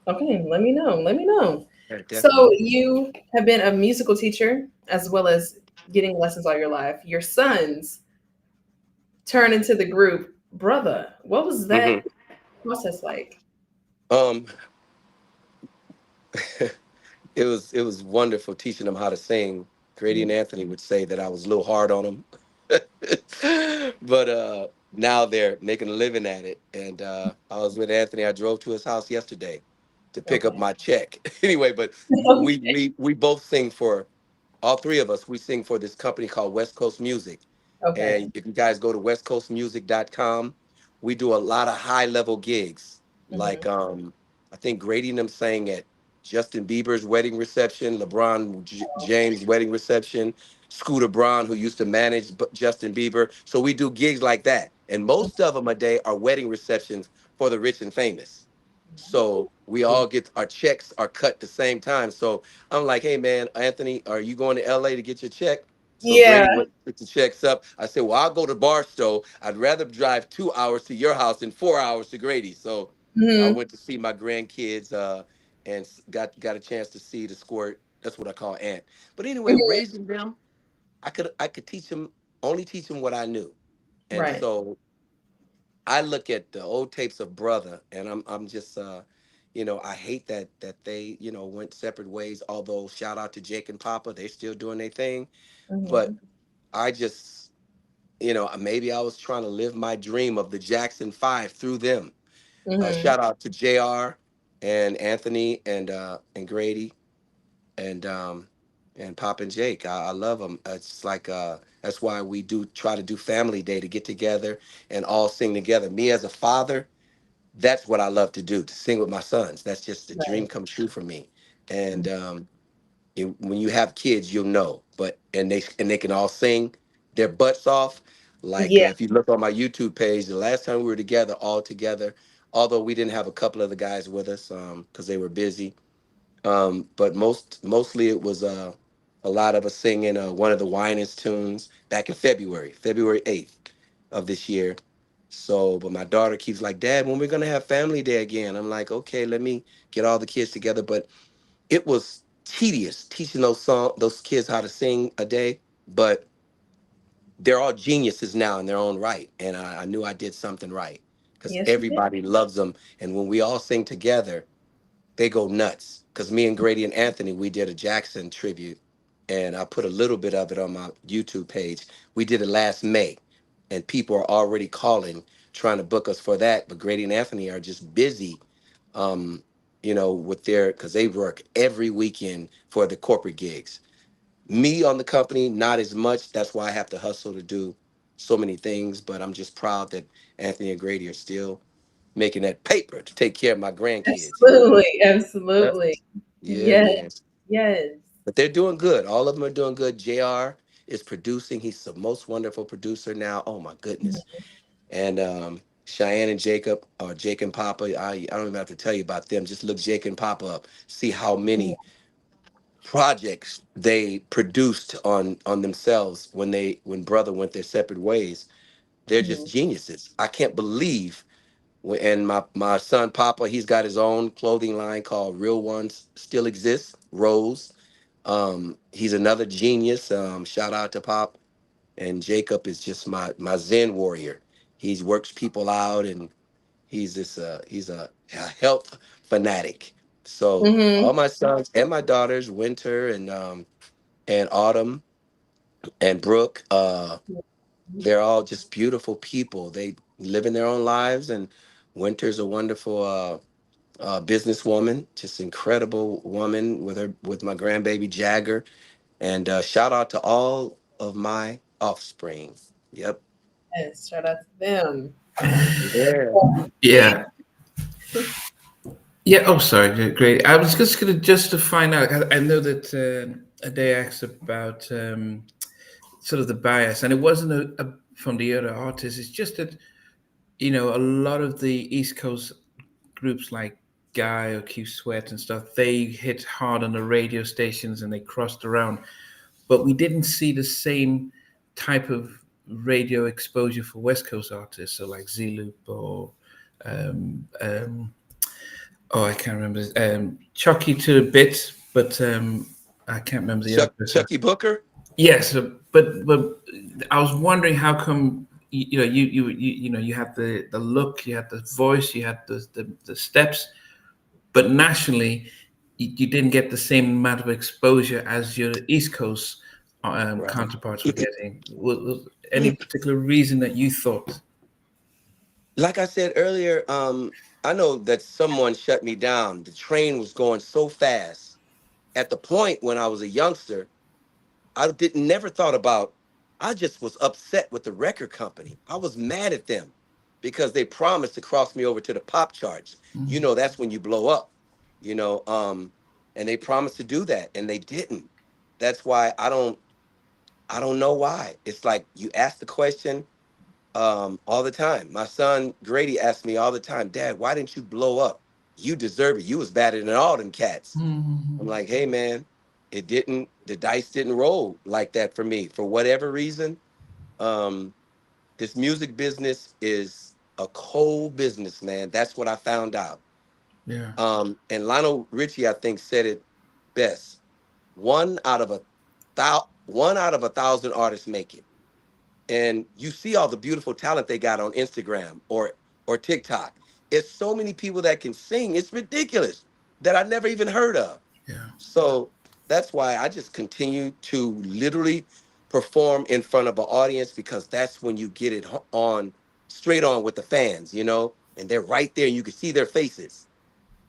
Okay, let me know. Let me know.
Yeah,
So
definitely.
you have been a musical teacher as well as getting lessons all your life. Your sons turned into the group Brother. What was
Hmm.
that process like?
Um, it was wonderful teaching them how to sing. Grady and
Mhm.
Anthony would say that I was a little hard on them, but now they're making a living at it. And I was with Anthony. I drove to his house yesterday to pick up
Okay.
my check. Anyway, but we both sing for all three of us. We sing for this company called West Coast Music.
Okay.
And if you guys go to westcoastmusic.com, we do a lot of high level gigs. Like
Hmm.
I think Grady and them sang at Justin Bieber's wedding reception, LeBron James' wedding reception, Scooter Braun, who used to manage Justin Bieber. So we do gigs like that. And most of them a day are wedding receptions for the rich and famous. So we all get our checks are cut the same time. So I'm like, hey man, Anthony, are you going to LA to get your check? So
Yeah.
Grady went to pick the checks up. I said, well, I'll go to Barstow. I'd rather drive 2 hours to your house than 4 hours to Grady. So I
Hmm.
went to see my grandkids and got a chance to see the squirt. That's what I call Aunt. But anyway,
Hmm.
raising them, I could teach them only teach them what I knew. And
Right.
so I look at the old tapes of Brother, and I'm just I hate that they went separate ways. Although shout out to Jake and Papa, they're still doing their thing. But
Hmm.
I just maybe I was trying to live my dream of the Jackson Five through them.
Hmm.
Shout out to Jr. and Anthony and Grady and Pop and Jake. I love them. It's like that's why we do try to do family day to get together and all sing together. Me as a father, that's what I love to do, to sing with my sons. That's just a dream
Right.
come true for me. And when you have kids, you'll know. But and they can all sing their butts off. Like
Yeah.
if you look on my YouTube page, the last time we were together, all together, although we didn't have a couple of the guys with us because they were busy, but mostly it was a lot of us singing one of the Winans tunes back in February 8th of this year. So, but my daughter keeps like, Dad, when we're gonna have family day again? I'm like, okay, let me get all the kids together. But it was tedious teaching those kids how to sing a day. But they're all geniuses now in their own right, and I knew I did something right because
Yes, you did.
everybody loves them. And when we all sing together, they go nuts because me and Grady and Anthony, we did a Jackson tribute, and I put a little bit of it on my YouTube page. We did it last May, and people are already calling trying to book us for that. But Grady and Anthony are just busy, um, with their because they work every weekend for the corporate gigs. Me on the company, not as much. That's why I have to hustle to do so many things. But I'm just proud that Anthony and Grady are still making that paper to take care of my grandkids.
Absolutely.
Yeah,
Absolutely.
yeah,
Yes.
man.
Yes.
But they're doing good. All of them are doing good. JR is producing. He's the most wonderful producer now. Oh my goodness. And Cheyenne and Jacob, or Jake and Papa, I don't even have to tell you about them. Just look Jake and Papa up. See how many projects they produced on themselves when brother went their separate ways. They're just
Mhm.
geniuses. I can't believe and my son Papa, he's got his own clothing line called Real Ones Still Exists, Rose. He's another genius. Shout out to Pop. And Jacob is just my Zen warrior. He works people out, and he's a health fanatic. So
Mm-hmm.
all my sons and my daughters, Winter and Autumn and Brooke, they're all just beautiful people. They live in their own lives, and Winter's a wonderful businesswoman, just incredible woman with my grandbaby Jagger. And shout out to all of my offspring. Yep.
Yes, shout out to them.
Yeah.
Yeah. Yeah. Oh, sorry. Great. I was just gonna just to find out. I know that they asked about sort of the bias, and it wasn't from the other artists. It's just that a lot of the East Coast groups like Guy or Q Sweat and stuff, they hit hard on the radio stations and they crossed around, but we didn't see the same type of radio exposure for West Coast artists, so like Z Loop or um, um, oh, I can't remember. Chucky to a bit, but I can't remember the other person.
Chucky Booker.
Yes, but I was wondering how come you had the look, you had the voice, you had the steps, but nationally you didn't get the same amount of exposure as your East Coast
Right.
counterparts were getting. Was any particular reason that you thought?
Like I said earlier, I know that someone shut me down. The train was going so fast. At the point when I was a youngster, I didn't never thought about. I just was upset with the record company. I was mad at them because they promised to cross me over to the pop charts. You
Mm,
know, that's when you blow up. You know, and they promised to do that, and they didn't. That's why I don't know why. It's like you ask the question all the time. My son Grady asked me all the time, Dad, why didn't you blow up? You deserve it. You was better than all them cats. I'm
mm,
like, hey man, the dice didn't roll like that for me. For whatever reason, um, this music business is a cold business, man. That's what I found out.
yeah,
And Lionel Richie, I think, said it best. One out of a thousand artists make it. And you see all the beautiful talent they got on Instagram or TikTok. It's so many people that can sing. It's ridiculous that I never even heard of.
yeah,
So that's why I just continue to literally perform in front of an audience because that's when you get it on straight on with the fans, and they're right there and you can see their faces.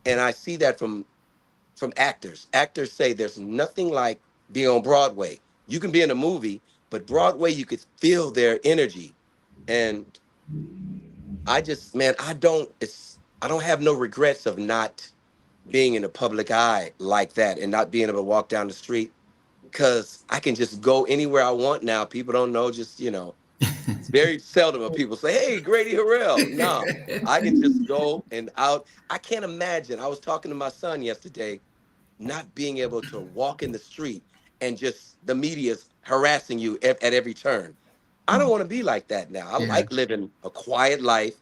And I see that from actors. Actors say there's nothing like being on Broadway. You can be in a movie, but Broadway you could feel their energy. And I just, man, I don't have no regrets of not being in the public eye like that and not being able to walk down the street because I can just go anywhere I want now. People don't know, just, it's very seldom when people say, hey, Grady Harrell. No, I can just go and out. I can't imagine. I was talking to my son yesterday, not being able to walk in the street and just the media's harassing you at every turn. I don't want to be like that now. I
yeah,
like living a quiet life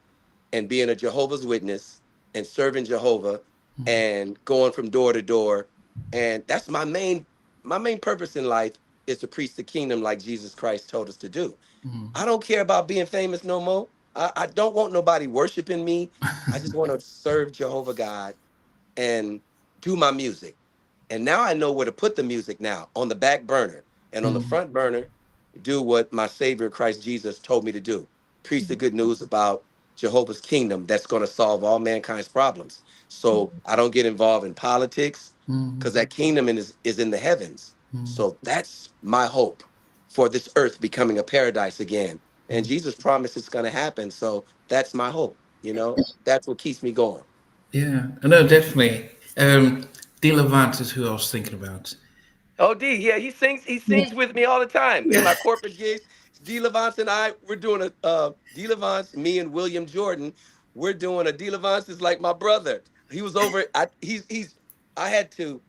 and being a Jehovah's Witness and serving Jehovah
mm,
and going from door to door. And that's my main purpose in life is to preach the kingdom like Jesus Christ told us to do.
mm.
I don't care about being famous no more. I don't want nobody worshiping me. I just want to serve Jehovah God and do my music. And now I know where to put the music now on the back burner and on the
Mm,
front burner, do what my Savior Christ Jesus told me to do. Preach the good news about Jehovah's kingdom that's going to solve all mankind's problems. So I don't get involved in politics because
mm,
that kingdom is in the heavens.
mm,
So that's my hope for this earth becoming a paradise again. And
mm.
Jesus promised it's going to happen. So that's my hope. That's what keeps me going.
Yeah, I know definitely. De Levant is who I was thinking about.
Oh, D, yeah, he sings with me all the time in my corporate gigs. D Levance and I, we're doing D Levance, me and William Jordan, we're doing a D Levance is like my brother. He was over. I had to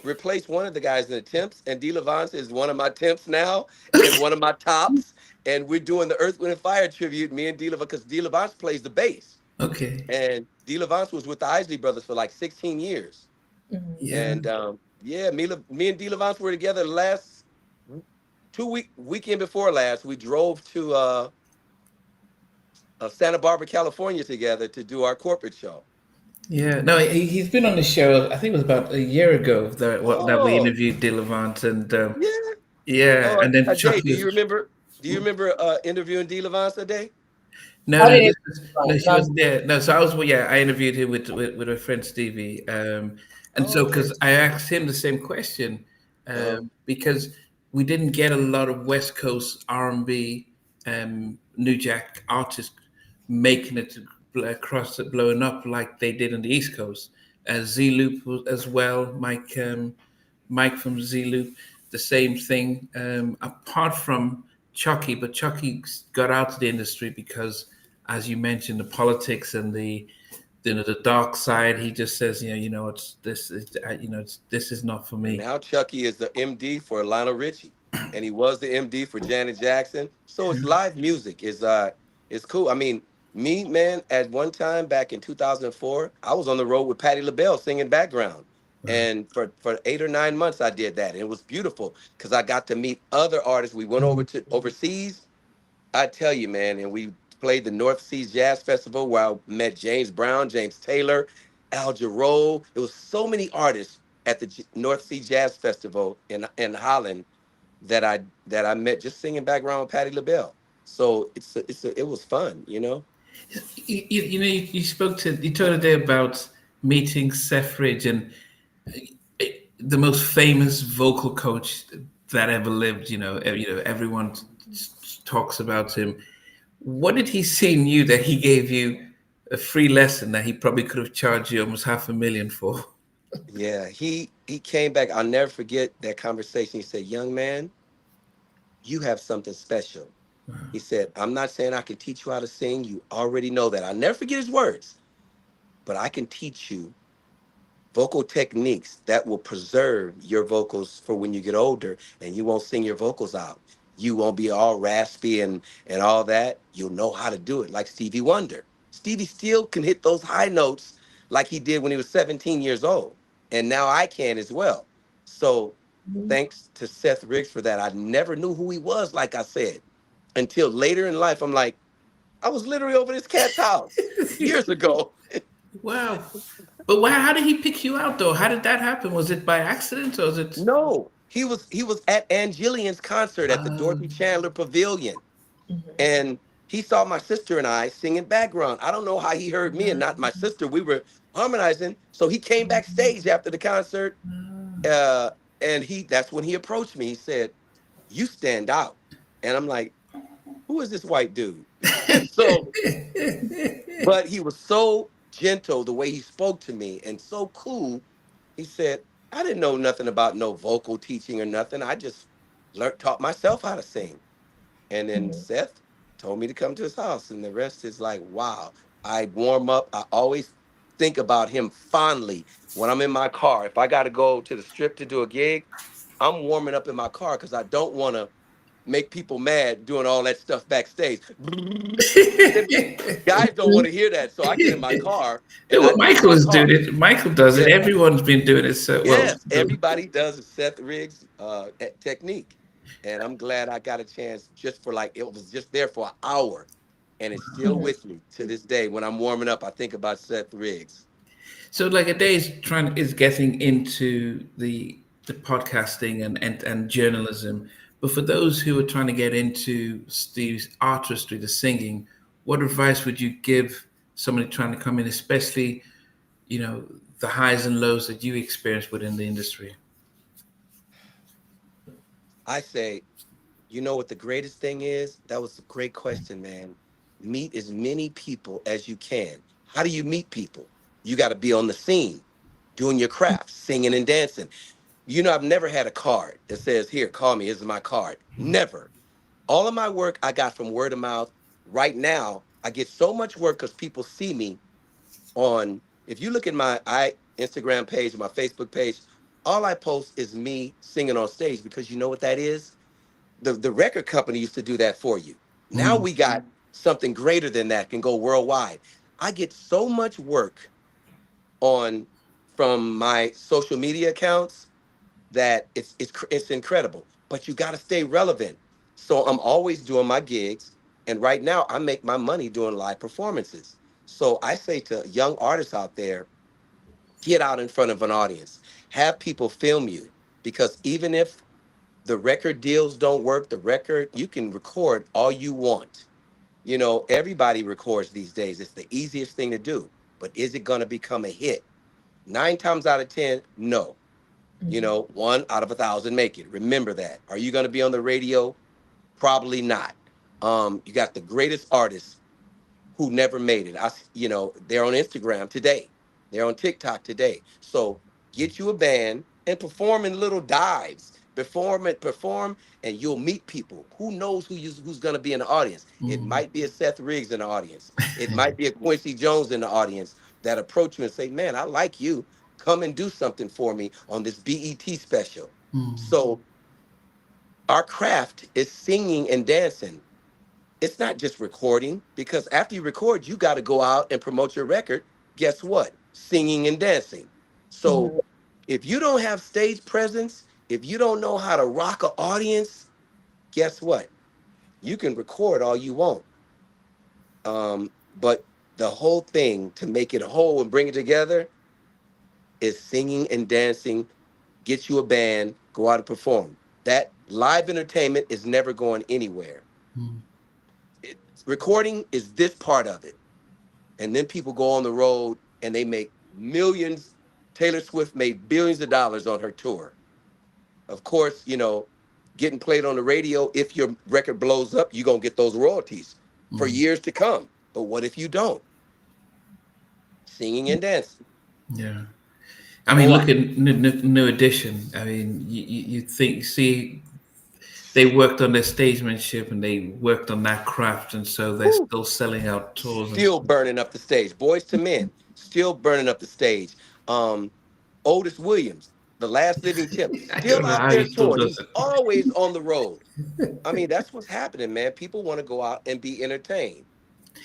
replace one of the guys in the temps, and D Levance is one of my temps now and one of my tops. And we're doing the Earth, Wind, and Fire tribute. Me and D Levance, because D Levance plays the bass,
Okay.
and D Levance was with the Isley Brothers for like 16 years.
Yeah.
And yeah, me and D Levance were together last 2 weekend before last. We drove to Santa Barbara, California together to do our corporate show.
Yeah, no, he's been on the show. I think it was about a year ago that we
Oh,
interviewed Dilavant, and
yeah.
yeah,
Oh,
and then
a day.
Chucky
Do you
was.
remember? Do you remember interviewing D. Levance a day?
No,
I
no,
didn't.
no, she
No,
wasn't there. No, so I was, well, yeah, I interviewed him with her friend Stevie, and
Oh,
so
okay.
because I asked him the same question,
Uh-huh.
because we didn't get a lot of West Coast R&B, New Jack artists making it across it, blowing up like they did on the East Coast. Z Loop as well, Mike from Z Loop, the same thing. Apart from Chucky, but Chucky got out of the industry because, as you mentioned, the politics and the dark side. He just says, it's this, this is not for
And
me.
now Chucky is the MD for Lionel Richie, and he was the MD for Janet Jackson. So it's live music. It's cool. I mean, me man, at one time back in 2004, I was on the road with Patti LaBelle singing background,
Wow.
and for 8 or 9 months I did that, and it was beautiful because I got to meet other artists. We went over to overseas. I tell you, man, and we played the North Seas Jazz Festival where I met James Brown, James Taylor, Al Jarreau. It was so many artists at the North Sea Jazz Festival in Holland that I met just singing background with Patti LaBelle. So it was fun, you know.
You spoke to you told a day about meeting Seth Ridge, and the most famous vocal coach that ever lived. Everyone talks about him. What did he see in you that he gave you a free lesson that he probably could have charged you almost 500,000 for?
Yeah, he came back. I'll never forget that conversation. He said, "Young man, you have something special." He said, "I'm not saying I can teach you how to sing. You already know that." I'll never forget his words, but I can teach you vocal techniques that will preserve your vocals for when you get older and you won't sing your vocals out. You won't be all raspy and all that. You'll know how to do it like Stevie Wonder. Stevie still can hit those high notes like he did when he was 17 years old. And now I can as well. So thanks to Seth Riggs for that. I never knew who he was, like I said, until later in life. I'm like, I was literally over this cat's house years ago.
Wow. But how did he pick you out though? How did that happen? Was it by accident or was it?
No, he was at Angelian's concert at the Dorothy Chandler Pavilion, and he saw my sister and I singing background. I don't know how he heard me and not my sister. We were harmonizing, so he came backstage after the concert, uh, and that's when he approached me. He said, "You stand out," and I'm like, "Who is this white dude?" So, but he was so gentle the way he spoke to me and so cool. He said, "I didn't know nothing about no vocal teaching or nothing. I just taught myself how to sing." And then Seth told me to come to his house, and the rest is like, wow. I warm up. I always think about him fondly when I'm in my car. If I got to go to the strip to do a gig, I'm warming up in my car because I don't want to make people mad doing all that stuff backstage. Guys don't want to hear that. So I get in my car
Yeah,
and I
well,
do it in
Michael
my
is doing
car.
it. Michael does it.
Yeah.
Everyone's been doing it. So, well,
Yes, everybody does a Seth Riggs technique. And I'm glad I got a chance just for like, it was just there for an hour. And it's still with me to this day. When I'm warming up, I think about Seth Riggs.
so like a day is getting into the podcasting and journalism. But for those who are trying to get into Steve's artistry, the singing, what advice would you give somebody trying to come in, especially the highs and lows that you experienced within the industry?
I say, you know what the greatest thing is? That was a great question, man. Meet as many people as you can. How do you meet people? You got to be on the scene, doing your craft, singing and dancing. You know, I've never had a card that says, "Here, call me. This is my card." Never. All of my work I got from word of mouth. Right now, I get so much work because people see me on. If you look at my Instagram page, my Facebook page, all I post is me singing on stage because you know what that is. The record company used to do that for you. Now
Mm.
we got something greater than that can go worldwide. I get so much work on from my social media accounts that it's incredible. But you got to stay relevant. So I'm always doing my gigs, and right now I make my money doing live performances. So I say to young artists out there, Get out in front of an audience. Have people film you, because even if the record deals don't work, the record, you can record all you want. You know, everybody records these days. It's the easiest thing to do. But is it going to become a hit? 9 times out of 10, no. You
Mhm.
know, 1 out of 1,000 make it. Remember that. Are you going to be on the radio? Probably not. You got the greatest artists who never made it. You know, they're on Instagram today. They're on TikTok today. So get you a band and perform in little dives. Perform, and you'll meet people. Who knows who's going to be in the audience? It
Mm.
might be a Seth Riggs in the audience. It might be a Quincy Jones in the audience that approach you and say, "Man, I like you. Come and do something for me on this BET special."
Mm.
So our craft is singing and dancing. It's not just recording, because after you record, you got to go out and promote your record. Guess what? Singing and dancing. So
Mhm.
if you don't have stage presence, if you don't know how to rock an audience, guess what? You can record all you want. But the whole thing to make it whole and bring it together is singing and dancing. Get you a band, go out and perform. That live entertainment is never going anywhere.
Mm.
It, recording is this part of it. And then people go on the road and they make millions. Taylor Swift made billions of dollars on her tour. Of course, you know, getting played on the radio, if your record blows up, you're going to get those royalties for
Mm.
years to come. But what if you don't? Singing and dancing.
Yeah. I mean,
Go
look
out.
at New Edition. I mean, you think, see, they worked on their stagemanship and they worked on that craft, and so they're
Woo.
still selling out tours and
Still
stuff.
burning up the stage. Boys to Men, still burning up the stage. Um, Otis Williams, the last living Tip,
I
still
don't know
out
how
there
he still
touring.
does
He's always on the road. I mean, that's what's happening, man. People want to go out and be entertained.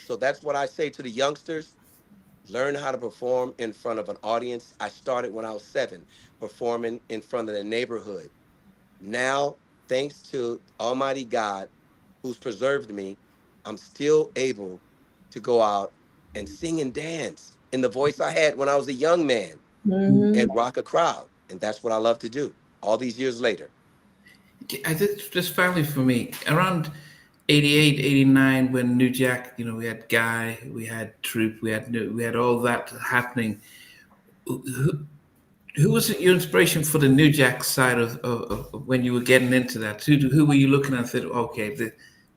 So that's what I say to the youngsters. Learn how to perform in front of an audience. I started when I was 7, performing in front of the neighborhood. Now, thanks to Almighty God who's preserved me, I'm still able to go out and sing and dance in the voice I had when I was a young man
Mhm.
and rock a crowd. And that's what I love to do all these years later.
it. I did just finally for me around 88, 89, when New Jack, we had Guy, we had Troop, we had all that happening. Who, who was your inspiration for the New Jack side of when you were getting into that? Who were you looking at and said, okay,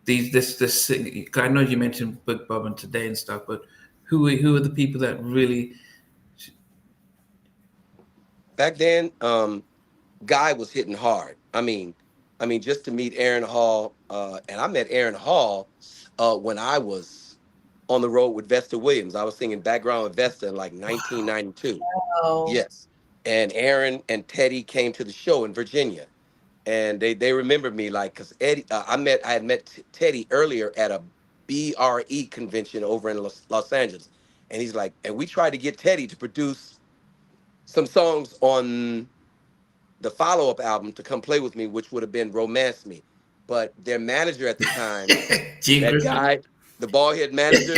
I know you mentioned Big Bob and Today and stuff, but who are the people that really?
Back then, Guy was hitting hard. I mean, just to meet Aaron Hall, and I met Aaron Hall when I was on the road with Vesta Williams. I was singing background with Vesta in like 1992.
Oh.
Yes, and Aaron and Teddy came to the show in Virginia, and they remembered me, like, because Eddie, I had met Teddy earlier at a BRE convention over in Los Angeles, and he's like, and we tried to get Teddy to produce some songs on the follow up album to come play with me, which would have been Romance Me. But their manager at the time,
Gene
that
Christy?
guy, the bald head manager,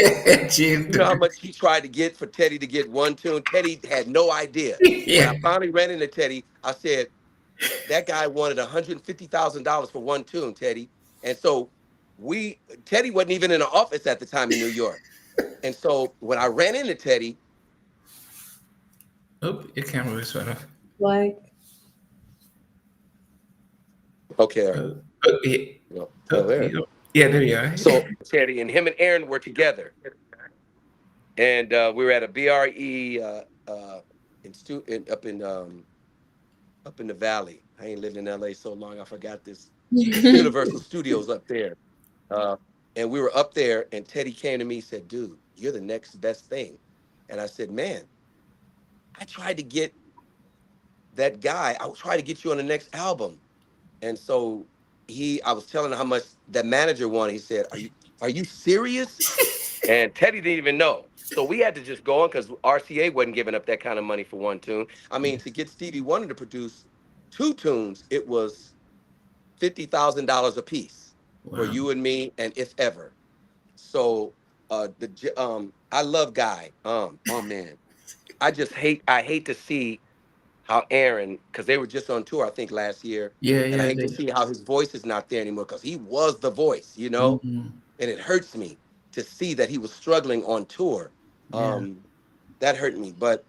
Gene,
you know how much he tried to get for Teddy to get one tune? Teddy had no idea. When I
yeah.
finally ran into Teddy, I said, that guy wanted $150,000 for one tune, Teddy. And so Teddy wasn't even in the office at the time in New York. And so when I ran into Teddy,
Oh, your camera is right off.
Like,
okay, all right,
Oh, yeah. Oh,
there.
yeah, there you are.
So Teddy and him and Aaron were together. And we were at a BRE up in the valley. I ain't lived in LA so long, I forgot this. It's Universal Studios up there. Uh, and we were up there, and Teddy came to me and said, "Dude, you're the next best thing." And I said, "Man, I tried to get that guy. I tried to get you on the next album." And so I was telling him how much that manager wanted. He said, "Are you serious?" And Teddy didn't even know. So we had to just go on because RCA wasn't giving up that kind of money for one tune. I mean, to get Stevie Wonder to produce 2 tunes, it was $50,000 a piece for
Wow.
you and me, and if ever. So I love Guy. Oh man. I hate to see how Aaron, because they were just on tour, I think last year,
Yeah,
and I
yeah,
hate to see how his voice is not there anymore because he was the voice,
mhm,
and it hurts me to see that he was struggling on tour.
yeah,
Um, that hurt me. But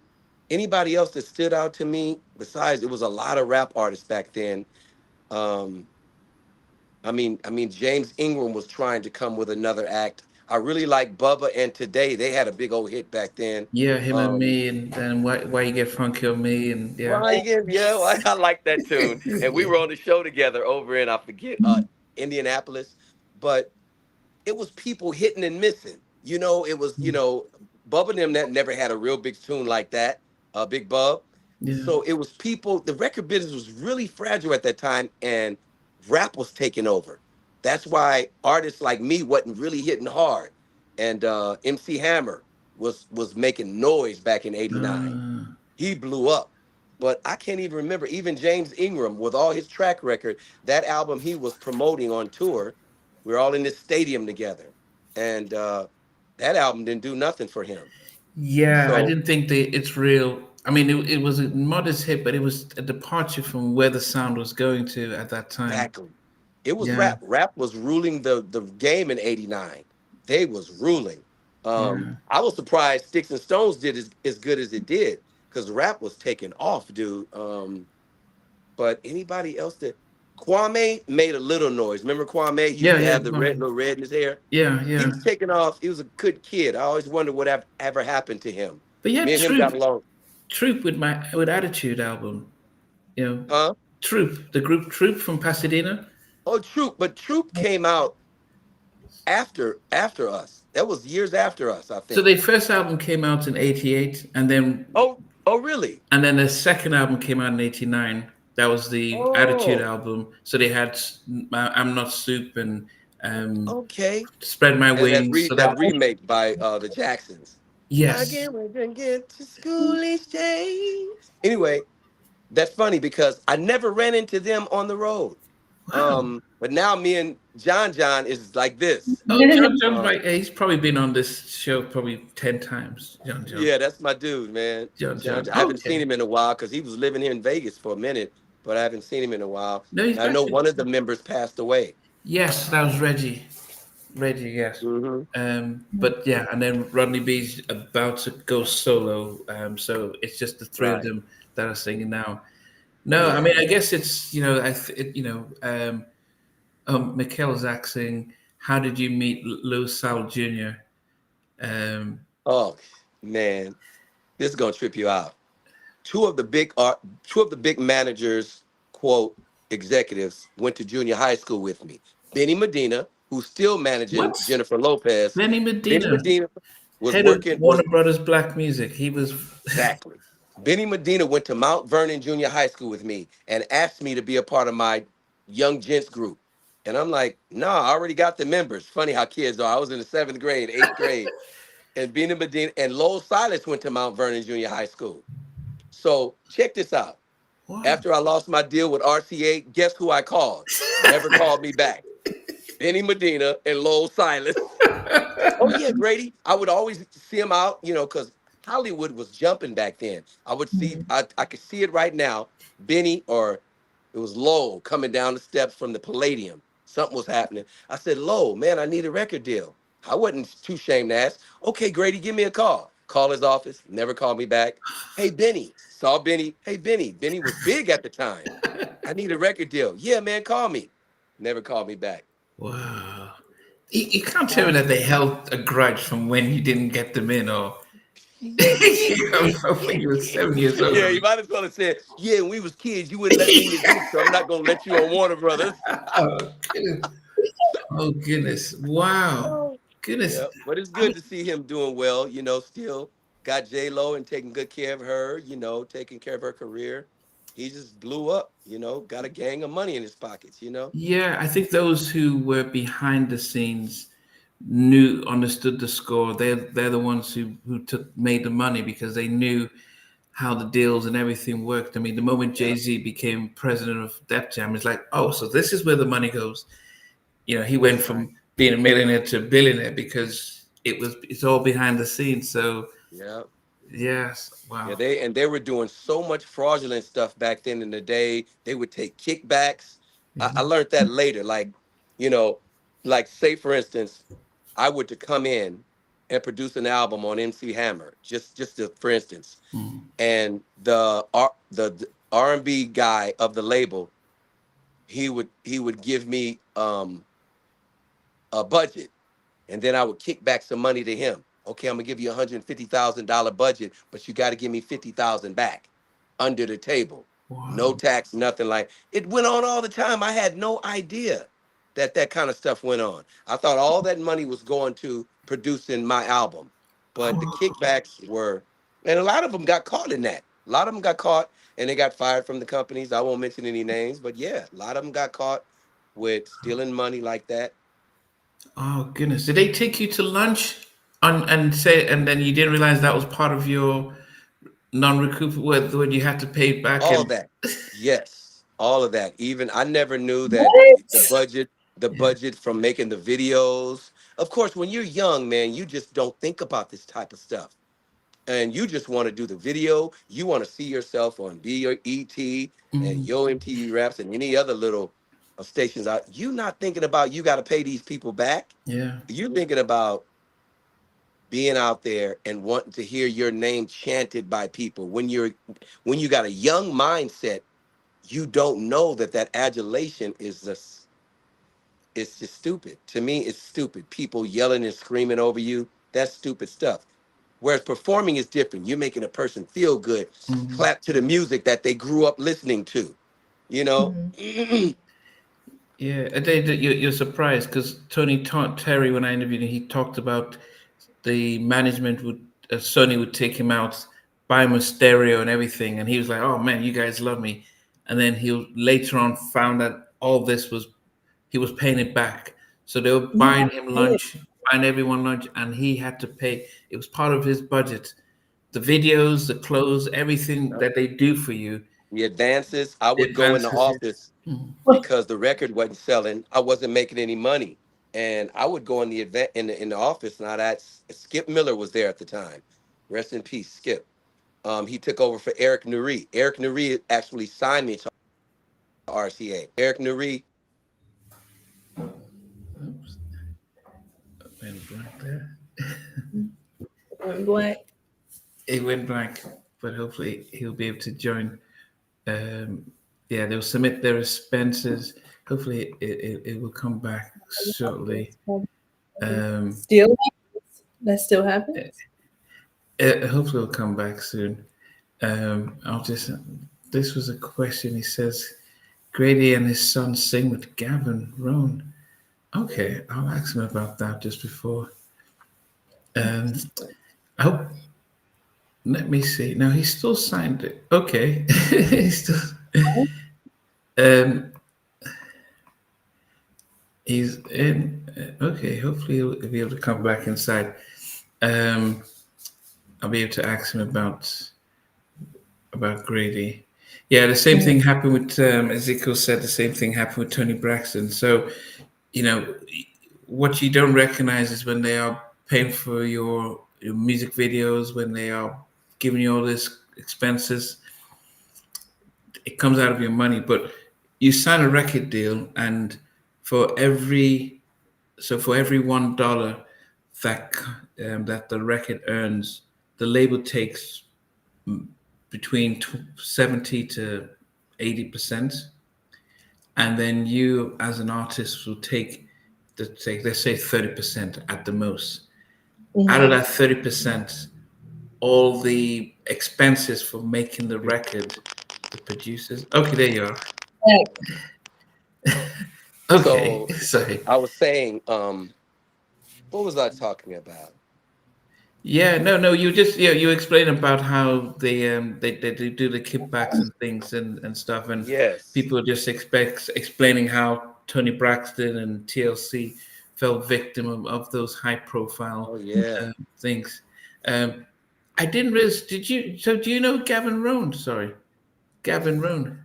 anybody else that stood out to me, besides it was a lot of rap artists back then. Um, I mean, James Ingram was trying to come with another act. I really like Bubba and Today. They had a big old hit back then.
yeah. Him and
Um,
me, and then why you get funky on me, and yeah,
Well, again, yeah, well, I like that tune. And we
yeah,
were on the show together over in, I forget, Indianapolis. But it was people hitting and missing. It was, Bubba and them that never had a real big tune like that, Big Bub.
yeah.
So it was people, the record business was really fragile at that time, and rap was taking over. That's why artists like me wasn't really hitting hard. And MC Hammer was making noise back in '89.
Uh,
He blew up. But I can't even remember, even James Ingram, with all his track record, that album he was promoting on tour, we were all in this stadium together. And that album didn't do nothing for him.
yeah, I
So
didn't think it's real. I mean, it was a modest hit, but it was a departure from where the sound was going to at that time.
exactly. It was
Yeah,
rap. Rap was ruling the game in '89. They was ruling.
yeah,
I was surprised Sticks and Stones did as good as it did because rap was taking off, dude. But anybody else that Kwame made a little noise. Remember Kwame? He used
yeah,
to
yeah.
have the
Well,
little red in his hair.
yeah,
He
yeah.
was taking off. He was a good kid. I always wondered what ever happened to him.
But yeah,
Me and him got along.
Troop with Attitude album. You know,
Huh?
Troop, the group Troop from Pasadena.
Oh, Troop. But Troop came out after us. That was years after us, I
So
think.
their first album came out in '88,
Oh, really?
and then the second album came out in '89. That was the Attitude
Oh,
album. So they had I'm Not Soup and um,
okay.
Spread My
And that
Wings. So
that
that
remake by the Jacksons. I
yes,
can't wait to get to school each day. Anyway, that's funny because I never ran into them on the road.
wow.
But now me and John is like this.
Oh, John John's
Um,
right. He's probably been on this show probably 10 times. John.
yeah, that's my dude, man.
John.
I haven't seen
Okay.
him in a while because he was living here in Vegas for a minute, but I haven't seen him in a while.
No, he's
And I know
back.
one of the members passed away.
Yes, that was Reggie. Reggie, yes.
Hmm.
But yeah, and then Rodney B's about to go solo. So it's just the three of
Right.
them that are singing now. No, I
Yeah.
mean, I guess it's Mikhail's asking, how did you meet Lou Sal Jr.? Um,
Oh man, this is gonna trip you out. Two of the big managers, quote, executives went to junior high school with me. Benny Medina, who's still managing
what?
Jennifer Lopez.
Benny
Benny
Medina,
Medina was
head of
working was
Warner Brothers Black Music. He was.
exactly. Benny Medina went to Mount Vernon Junior High School with me and asked me to be a part of my young gents group. And I'm like, nah, I already got the members. Funny how kids are. I was in the seventh grade, eighth grade. And Benny Medina and Lowell Silas went to Mount Vernon Junior High School. So check this out.
Wow.
After I lost my deal with RCA, guess who I called? Never called me back. Benny Medina and Lowell Silas. Oh yeah, Grady. I would always see him out, because Hollywood was jumping back then. I would see, I could see it right now. Benny or it was Lowell coming down the steps from the Palladium. Something was happening. I said, Lowell, man, I need a record deal. I wasn't too ashamed to ask. Okay, Grady, give me a call. Call his office. Never called me back. Hey, Benny. Saw Benny. Hey, Benny. Benny was big at the time. I need a record deal. Yeah, man, call me. Never called me back.
Wow. You can't tell me that they held a grudge from when you didn't get them in, or when you were 7 years old.
Yeah, you might as well have said, yeah, when we was kids, you wouldn't let me in your group, so I'm not going to let you on Warner Brothers.
Oh goodness! Oh goodness! Wow! Goodness!
Yeah, but it's
I
good
mean,
to see him doing well, still got J-Lo and taking good care of her, taking care of her career. He just blew up, got a gang of money in his pockets.
yeah, I think those who were behind the scenes understood the score. They're the ones who made the money because they knew how the deals and everything worked. I mean, the moment
Yeah,
Jay-Z became president of Def Jam, it's like, oh, so this is where the money goes. He went
that's right.
from being a millionaire to a billionaire because it's all behind the scenes. So
Yeah.
Yes.
Yeah,
Wow.
they were doing so much fraudulent stuff back then in the day. They would take kickbacks. I
Mhm.
learned that later. Like, you know, like say for instance, I were to come in and produce an album on MC Hammer, for instance,
Mm.
and the R&B guy of the label, he would give me a budget, and then I would kick back some money to him. Okay, I'm gonna give you $150,000 budget, but you got to give me 50,000 back under the table, no
Wow.
tax, nothing. Like it went on all the time. I had no idea that that kind of stuff went on. I thought all that money was going to producing my album, but the
Oh,
kickbacks were, and a lot of them got caught in that. A lot of them got caught and they got fired from the companies. I won't mention any names, but yeah, a lot of them got caught with stealing money like that.
oh goodness. Did they take you to lunch and say, and then you didn't realize that was part of your non-recoup when you had to pay back
All
and
that. Yes. All of that. Even I never knew that the
What?
budget, the
yeah.
budget from making the videos. Of course, when you're young, man, you just don't think about this type of stuff. And you just want to do the video. You want to see yourself on BET and
Mm,
Yo MTV Raps and any other little stations out. You not thinking about you got to pay these people back.
yeah.
You're thinking about being out there and wanting to hear your name chanted by people. When you got a young mindset, you don't know that that adulation is just, it's just stupid. To me, it's stupid. People yelling and screaming over you, that's stupid stuff. Whereas performing is different. You're making a person feel good,
Mm.
clap to the music that they grew up listening to, you know.
Mhm.
Yeah, you're surprised because Terry, when I interviewed him, he talked about the management would Sony would take him out, buy him a stereo and everything, and he was like, "Oh man, you guys love me," and then he later on found that all this was he was paying it back. So they were
You
buying
have to
him
pay it.
lunch, buying everyone lunch, and he had to pay. It was part of his budget. The videos, the clothes, everything that they do for you,
The advances, I
the
would go in the
advances.
office
Mm.
because the record wasn't selling. I wasn't making any money. And I would go in the event in the office. Now that Skip Miller was there at the time. Rest in peace, Skip. He took over for Eric Nuri. Eric Nuri actually signed me to RCA. Eric Nuri,
Oops, went blank there.
Point blank.
It went blank, but hopefully he'll be able to join. Um, yeah, they'll submit their expenses. Hopefully it will come back shortly. Um,
Still, that still happens.
hopefully it'll come back soon. I'll just. This was a question. He says, Grady and his son sing with Gavin Roan. Okay, I'll ask him about that just before. Um, I hope. Let me see. Now he's still signed it. Okay, he's still. Um, he's in. Okay, hopefully he'll be able to come back inside. Um, I'll be able to ask him about Grady. Yeah, the same thing happened with Ezekiel said. The same thing happened with Tony Braxton. So you know what you don't recognize is when they are paying for your music videos, when they are giving you all this expenses, it comes out of your money. But you sign a record deal, and for every for every $1 that that the record earns, the label takes between 70 to 80%, and then you as an artist will take let's say 30% at the most. Out of
Mhm.
that 30%, all the expenses for making the record, the producers. Okay, there you are. Okay,
so
sorry.
I was saying, what was I talking about?
Yeah, no, no. You just you explain about how they do the kickbacks and things and stuff, and
Yes.
people just explaining how Tony Braxton and TLC fell victim of those high
Oh
profile
yeah.
things. Um, I didn't realize. Did you? So do you know Gavin Roan? Sorry, Gavin Roan.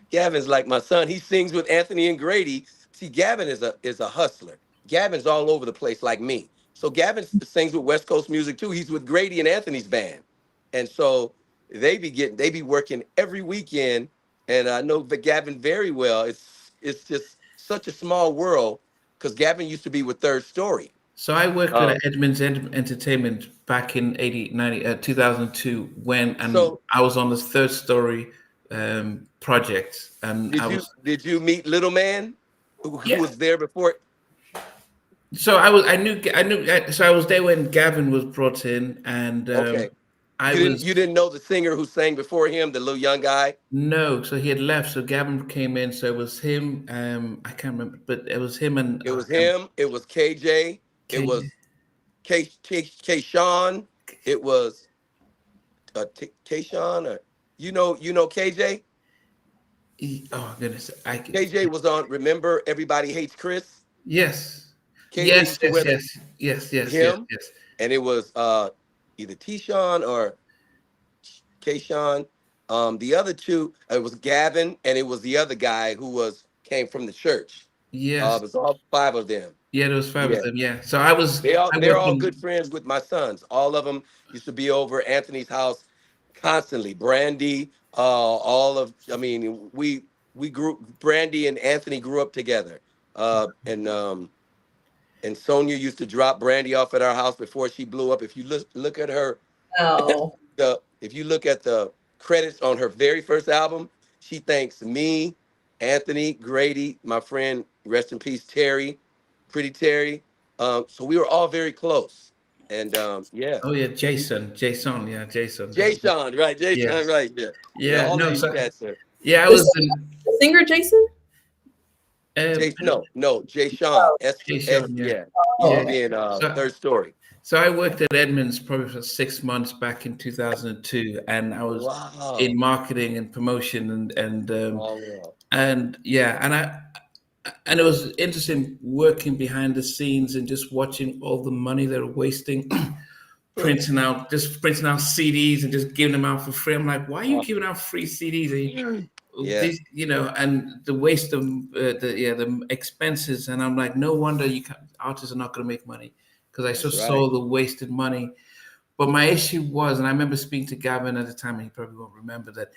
Gavin's like my son. He sings with Anthony and Grady. See, Gavin is a hustler. Gavin's all over the place like me. So Gavin sings with West Coast Music too. He's with Grady and Anthony's band. And so they be working every weekend. And I know Gavin very well. It's just such a small world because Gavin used to be with Third Story.
So I worked with
Um,
Edmunds Entertainment back in 2002 when, and
so
I was on this third story project, and I was,
did you meet Little Man, who
yeah.
was there before?
So I knew, so I was there when Gavin was brought in, and
Okay,
I was,
you didn't know the singer who sang before him, the little young guy.
no, so he had left, so Gavin came in, so it was him, I can't remember, but it was him and
It was him. It was KJ. It
KJ.
was K Sean. It was K Sean. Or you know KJ.
Oh goodness, I could,
KJ was on. Remember, Everybody Hates Chris.
yes,
KJ used to wear him,
yes.
and it was either T Sean or K Sean. The other two, it was Gavin, and it was the other guy who was came from the church. It
Yes.
was all five of them.
Yeah, there was five of
Yeah.
them. Yeah. So I
They're
worked
all
on.
good friends with my sons. All of them used to be over Anthony's house constantly. Brandy, all of I mean, we grew Brandy and Anthony grew up together. And Sonia used to drop Brandy off at our house before she blew up. If you look at her
Oh,
if you look at the credits on her very first album, she thanks me, Anthony, Grady, my friend, rest in peace, Terry, Pretty Terry. So we were all very close. And yeah,
Oh yeah, Jason. Yeah, Jason.
Jay Sean, right? Jay Sean,
Yes.
right? Yeah, yeah.
Yeah.
All of
No.
these
So
cats are
yeah, I
the,
was
sing-
in.
the singer Jason.
Jay.
I don't
No, no, Jay Sean. S.
Jason. Yeah.
Yeah, he used to
Yeah.
Oh,
be in
So
Third Story.
so I worked at Edmunds probably for 6 months back in 2002, and I was
Wow.
in marketing and promotion
Oh,
and yeah, and it was interesting working behind the scenes and just watching all the money they were wasting printing out CDs and just giving them out for free. I'm like, why are you
wow.
giving out free CDs?
Yeah,
These, and the waste of the expenses. And I'm like, no wonder artists are not going to make money because I
that's
just
right.
saw the wasted money. But my issue was, and I remember speaking to Gavin at the time, and he probably won't remember that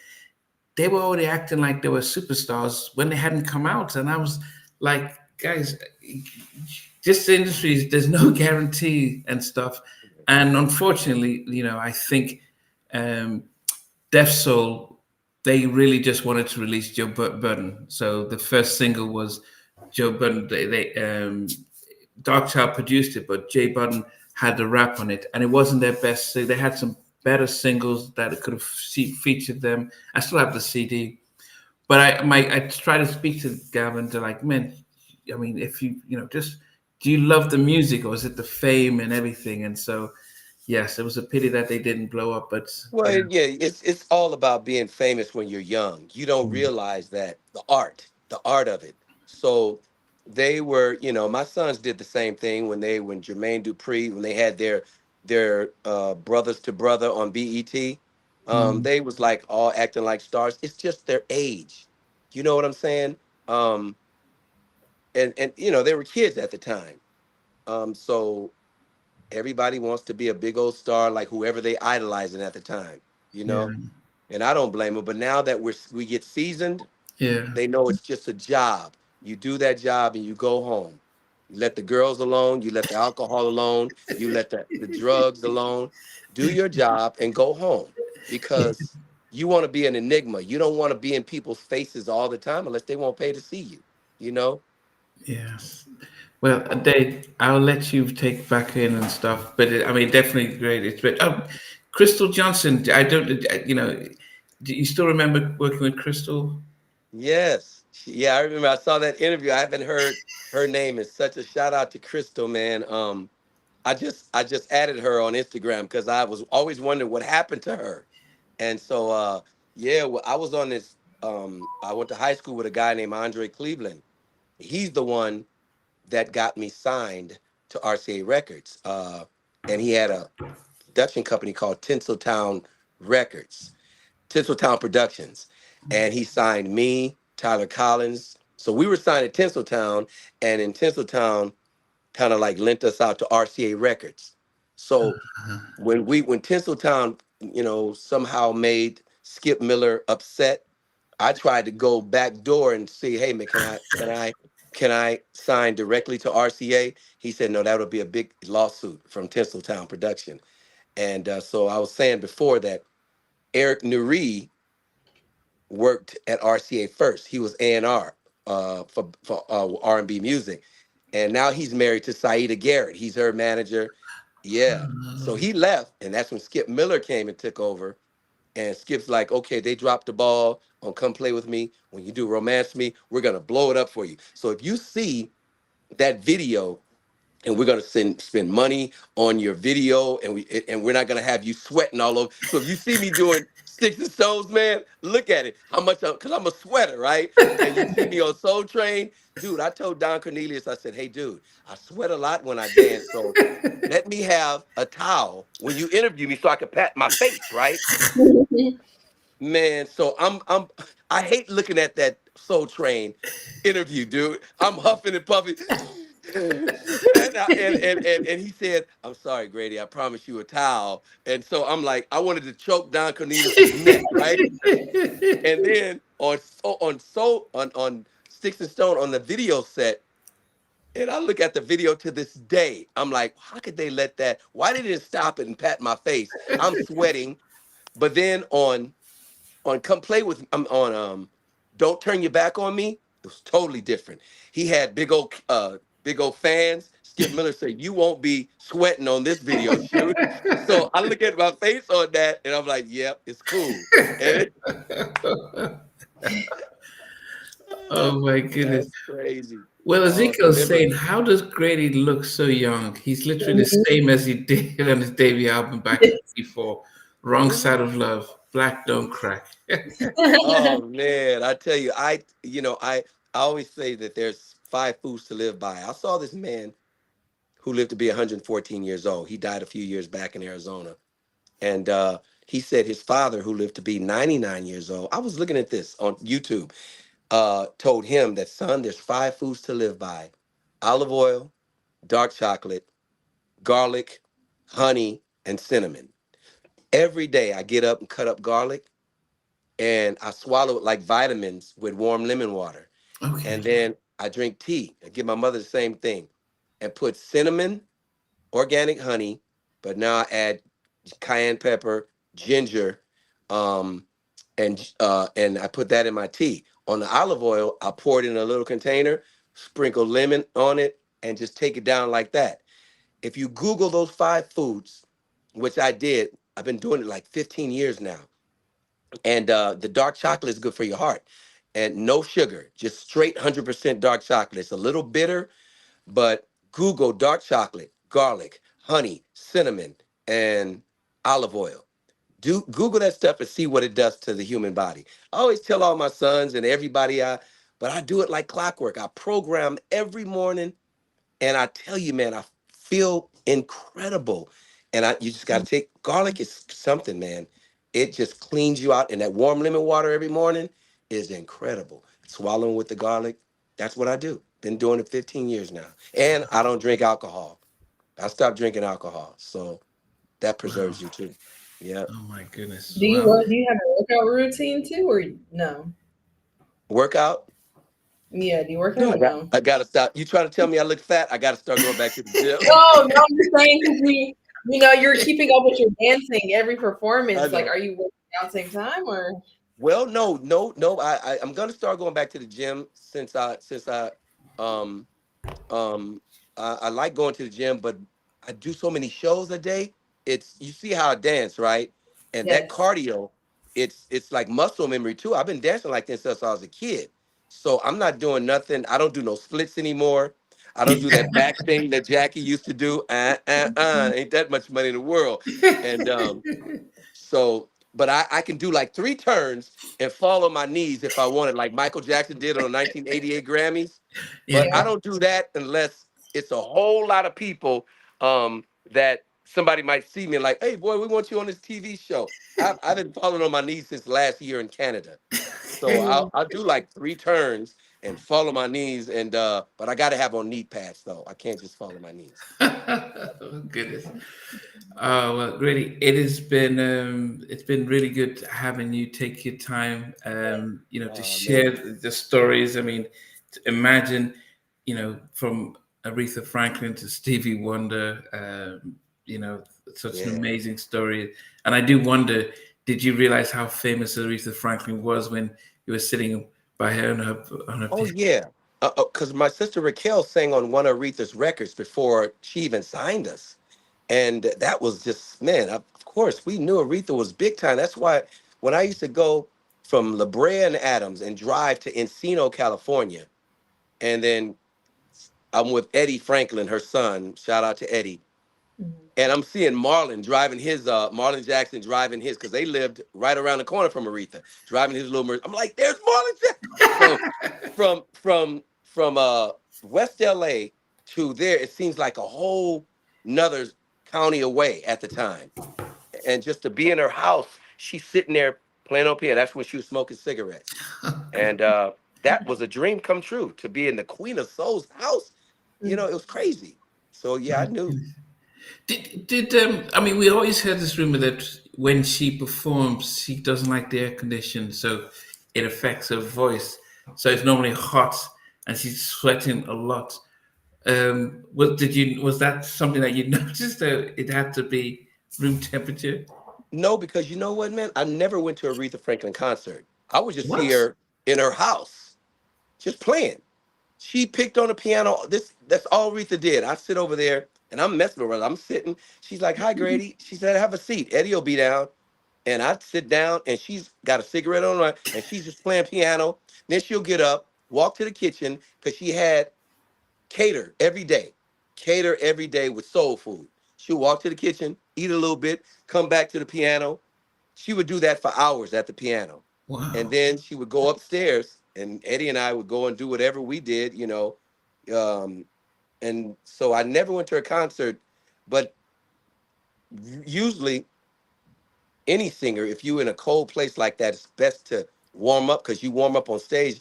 they were already acting like they were superstars when they hadn't come out, and I was like, guys, this industry, there's no guarantee and stuff. And unfortunately, I think um, Def Soul, they really just wanted to release Joe Budden. So the first single was Joe Budden. Dark Child produced it, but Jay Budden had the rap on it, and it wasn't their best. So they had some better singles that could have featured them. I still have the CD, but I try to speak to Gavin to like, man, I mean, if just do you love the music or is it the fame and everything? And so, yes, it was a pity that they didn't blow up, but
Well, yeah, it's all about being famous when you're young. You don't
mm,
realize that the art of it. So they were, my sons did the same thing when Jermaine Dupri when they had their brothers to brother on BET.
mm,
They was like all acting like stars. It's just their age. You know what I'm saying? Um, and they were kids at the time. So everybody wants to be a big old star like whoever they idolizing at the time. You
yeah,
know and I don't blame them. But now that we get seasoned,
yeah,
they know it's just a job. You do that job and you go home. You let the girls alone. You let the alcohol alone. You let the drugs alone. Do your job and go home because you want to be an enigma. You don't want to be in people's faces all the time unless they won't pay to see you. You know?
yes. Well, Dave, I'll let you take back in and stuff, but I mean, definitely great. It's great. Crystal Johnson. I don't, do you still remember working with Crystal?
Yes. Yeah, I remember I saw that interview. I haven't heard her name. It's such a shout out to Crystal, man. I just added her on Instagram because I was always wondering what happened to her. And so yeah, well, I was on this I went to high school with a guy named Andre Cleveland. He's the one that got me signed to RCA Records. And he had a production company called Tinseltown Records. Tinseltown Productions, and he signed me, Tyler Collins. So we were signed at Tinseltown, and in Tinseltown, kind of like lent us out to RCA Records. So when Tinseltown somehow made Skip Miller upset. I tried to go back door and see, hey man, can I sign directly to RCA? He said no, that would be a big lawsuit from Tinseltown Production. And so I was saying before that Eric Nuri worked at RCA first. He was A&R for R&B music, and now he's married to Saida Garrett. He's her manager. Yeah. So
Oh.
he left, and that's when Skip Miller came and took over. And Skip's like, okay, they dropped the ball on Come Play With Me. When you do Romance Me, we're gonna blow it up for you. So if you see that video, and we're gonna spend money on your video, and we're not gonna have you sweating all over. So if you see me doing Sticks and Stones, man, look at it. How much? Because I'm a sweater, right? And you see me on Soul Train, dude. I told Don Cornelius, I said, hey, dude, I sweat a lot when I dance, so let me have a towel when you interview me, so I can pat my face, right? Man, so I hate looking at that Soul Train interview, dude. I'm huffing and puffing. And he said, I'm sorry, Grady, I promised you a towel. And so I'm like, I wanted to choke Don Cornelius's neck, right? And then on Sticks and Stone on the video set, and I look at the video to this day. I'm like, how could they let that? Why did it stop it and pat my face? I'm sweating. But then on Come Play With on Don't Turn Your Back on Me, it was totally different. He had big old fans. Skip Miller said, you won't be sweating on this video shoot. So I look at my face on that and I'm like, yep, it's cool. And
Oh my goodness.
that's crazy.
Well,
So
Ezekiel's
then but
saying, how does Grady look so young? He's literally the same as he did on his debut album back in '84. Wrong Side
what?
of Love, Black Don't Crack.
Oh man, I tell you, I always say that there's five foods to live by. I saw this man who lived to be 114 years old. He died a few years back in Arizona. And he said his father, who lived to be 99 years old, I was looking at this on YouTube, told him that, son, there's five foods to live by: olive oil, dark chocolate, garlic, honey, and cinnamon. Every day I get up and cut up garlic and I swallow it like vitamins with warm lemon water. And
Okay.
then I drink tea. I give my mother the same thing and put cinnamon, organic honey, but now I add cayenne pepper, ginger, um, and I put that in my tea. On the olive oil, I pour it in a little container, sprinkle lemon on it, and just take it down like that. If you Google those five foods, which I did, I've been doing it like 15 years now. And the dark chocolate is good for your heart. And no sugar, just straight 100% dark chocolate. It's a little bitter, but Google dark chocolate, garlic, honey, cinnamon, and olive oil. Do Google that stuff and see what it does to the human body. I always tell all my sons and everybody, but I do it like clockwork. I program every morning, and I tell you, man, I feel incredible. And you just got to take garlic is something, man. It just cleans you out, and that warm lemon water every morning is incredible. Swallowing with the garlic, that's what I do. Been doing it 15 years now. And I don't drink alcohol. I stopped drinking alcohol. So that
Wow.
preserves you too. Yeah.
Oh my goodness.
Do you
Wow.
work? Do you have a workout routine too, or no?
Workout?
Yeah, do you work
No,
out
I
or
got
no?
I gotta stop. You trying to tell me I look fat? I gotta start going back to the gym.
No, no, I'm just saying because you're keeping up with your dancing every
I
performance. Like,
know.
are you working out same time or?
Well, no, no, no. I'm gonna start going back to the gym since I um I like going to the gym, but I do so many shows a day. It's you see how I dance, right? And that
Yes.
cardio, it's like muscle memory too. I've been dancing like this since I was a kid. So I'm not doing nothing. I don't do no splits anymore. I don't do that back thing that Jackie used to do. Ain't that much money in the world. And so, but I can do like three turns and fall on my knees if I wanted, like Michael Jackson did on the 1988 Grammys. But
Yeah.
I
Yeah.
don't do that unless it's a whole lot of people that somebody might see me and like, hey, boy, we want you on this TV show. I've been falling on my knees since last year in Canada. So
Mm.
I'll do like three turns and fall on my knees. And but I got to have on knee pads though. I can't just fall on my knees.
Oh, goodness. Well, Grady, it's been really good having you take your time, to
Man,
share the stories. I mean, to imagine, from Aretha Franklin to Stevie Wonder, such an
yeah.
amazing story. And I do wonder, did you realize how famous Aretha Franklin was when you were sitting by her on her
Oh
piano?
yeah. Because my sister Raquel sang on one of Aretha's records before she even signed us. And that was just, man, of course, we knew Aretha was big time. That's why when I used to go from La Brea and Adams and drive to Encino, California, and then I'm with Eddie Franklin, her son, shout out to Eddie.
Mhm.
And I'm seeing Marlon driving his, Marlon Jackson driving his, because they lived right around the corner from Aretha, driving his little I'm like, there's Marlon Jackson. So from West LA to there, it seems like a whole nother county away at the time. And just to be in her house, she's sitting there playing on piano. That's when she was smoking cigarettes. And that was a dream come true to be in the Queen of Soul's house. You know,
Mhm.
it was crazy. So yeah, I knew.
Did I mean, we always heard this rumor that when she performs, she doesn't like the air condition, so it affects her voice. So it's normally hot, and she's sweating a lot. Was that something that you noticed that it had to be room temperature?
No, because you know what, man? I never went to a Aretha Franklin concert. I would just see
What?
her in her house, just playing. She picked on the piano. That's all Aretha did. I sit over there and I'm messing with her. I'm sitting. She's like, "Hi, Grady." She said, "Have a seat." Eddie will be down, and I sit down, and she's got a cigarette on her, and she's just playing piano. Then she'll get up, walk to the kitchen because she had cater every day with soul food. She'll walk to the kitchen, eat a little bit, come back to the piano. She would do that for hours at the piano. And
Wow.
then she would go upstairs, and Eddie and I would go and do whatever we did, you know. Um, and so I never went to a concert, but usually any singer, if you're in a cold place like that, it's best to warm up because you warm up on stage,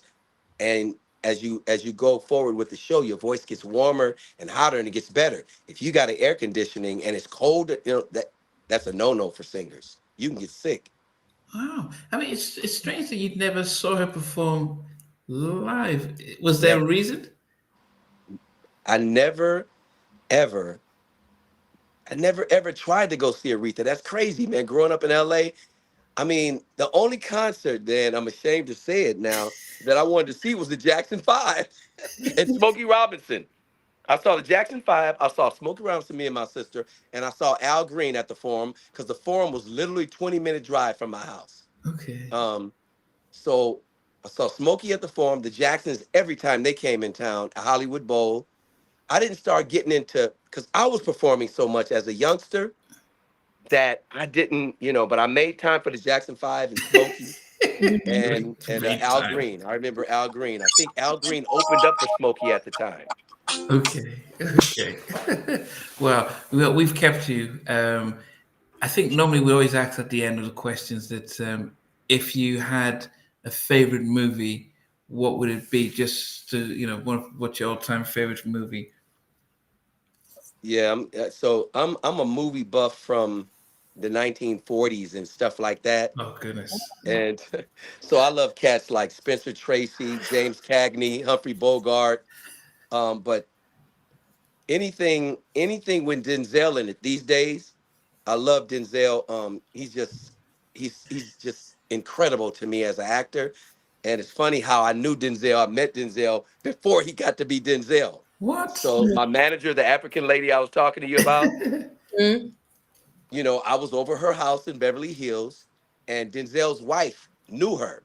and as you go forward with the show, your voice gets warmer and hotter, and it gets better. If you got an air conditioning and it's cold, that's a no-no for singers. You can get sick.
Wow. I mean, it's strange that you never saw her perform live. Was there a
Never.
reason?
I never ever I never ever tried to go see Aretha. That's crazy, man. Growing up in LA, I mean, the only concert, then I'm ashamed to say it now, that I wanted to see was the Jackson Five and Smokey Robinson. I saw the Jackson Five. I saw Smokey Robinson, me and my sister, and I saw Al Green at the Forum because the Forum was literally 20-minute drive from my house.
Okay.
Um, so I saw Smokey at the Forum, the Jacksons every time they came in town, a Hollywood Bowl. I didn't start getting into because I was performing so much as a youngster that I didn't, but I made time for the Jackson Five and Smokey
Mhm.
and
Make
Al
time.
Green. I remember Al Green. I think Al Green opened up for Smokey at the time.
Okay. Okay. Well, we've kept you. I think normally we always ask at the end of the questions that if you had a favorite movie, what would it be? Just to, what's your all-time favorite movie?
Yeah, I'm a movie buff from the 1940s and stuff like that.
Oh goodness.
And so I love cats like Spencer Tracy, James Cagney, Humphrey Bogart. But anything with Denzel in it these days, I love Denzel. He's just incredible to me as an actor. And it's funny how I knew Denzel. I met Denzel before he got to be Denzel.
What?
So my manager, the African lady I was talking to you about,
Mhm.
I was over her house in Beverly Hills, and Denzel's wife knew her.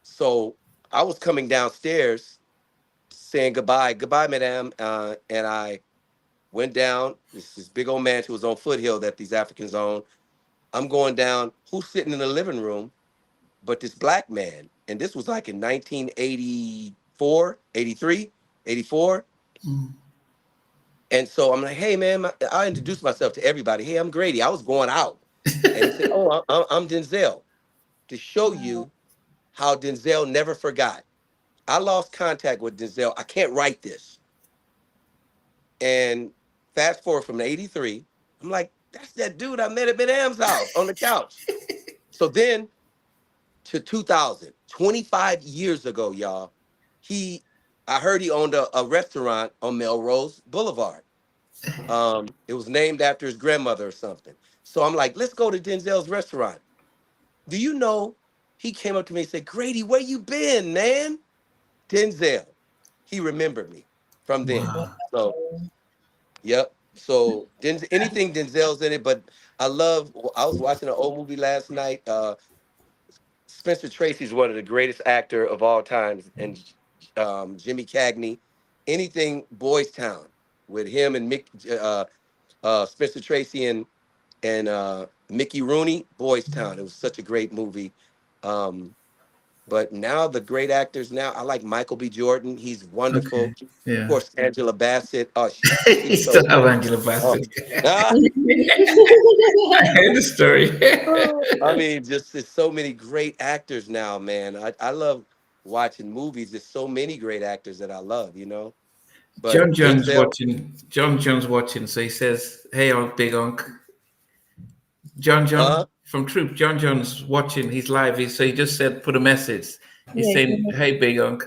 So I was coming downstairs saying goodbye, madame, and I went down. This big old mansion was on Foothill that these Africans own. I'm going down. Who's sitting in the living room but this black man? And this was like in 1984, 83, 84.
Mm.
And so I'm like, hey, man, I introduced myself to everybody. Hey, I'm Grady. I was going out. And he said, oh, I'm Denzel, to show
Wow.
you how Denzel never forgot. I lost contact with Denzel. I can't write this. And fast forward from '83, I'm like, that's that dude I met at Ben Am's house on the couch. So then to 2000, 25 years ago, y'all, I heard he owned a restaurant on Melrose Boulevard. It was named after his grandmother or something. So I'm like, let's go to Denzel's restaurant. Do you know, he came up to me and said, Grady, where you been, man? Denzel. He remembered me from then.
Wow.
So, yep. So anything Denzel's in it, but I was watching an old movie last night. Spencer Tracy's one of the greatest actor of all times, and Jimmy Cagney. Anything Boys Town with him and Spencer Tracy and Mickey Rooney, Boys Town. It was such a great movie. But now the great actors now, I like Michael B. Jordan. He's wonderful.
Okay. Yeah.
Of course, Angela Bassett. Oh,
You still have Angela Bassett.
Ah,
I heard the story.
I mean, just there's so many great actors now, man. I love watching movies. There's so many great actors that I love, you know. But
John John's
Denzel-
watching. John John's watching, so he says, "Hey, big Unc." John from Troop. John John's watching. He's live. So he just said, "Put a message." He's saying, "Hey, big Unc."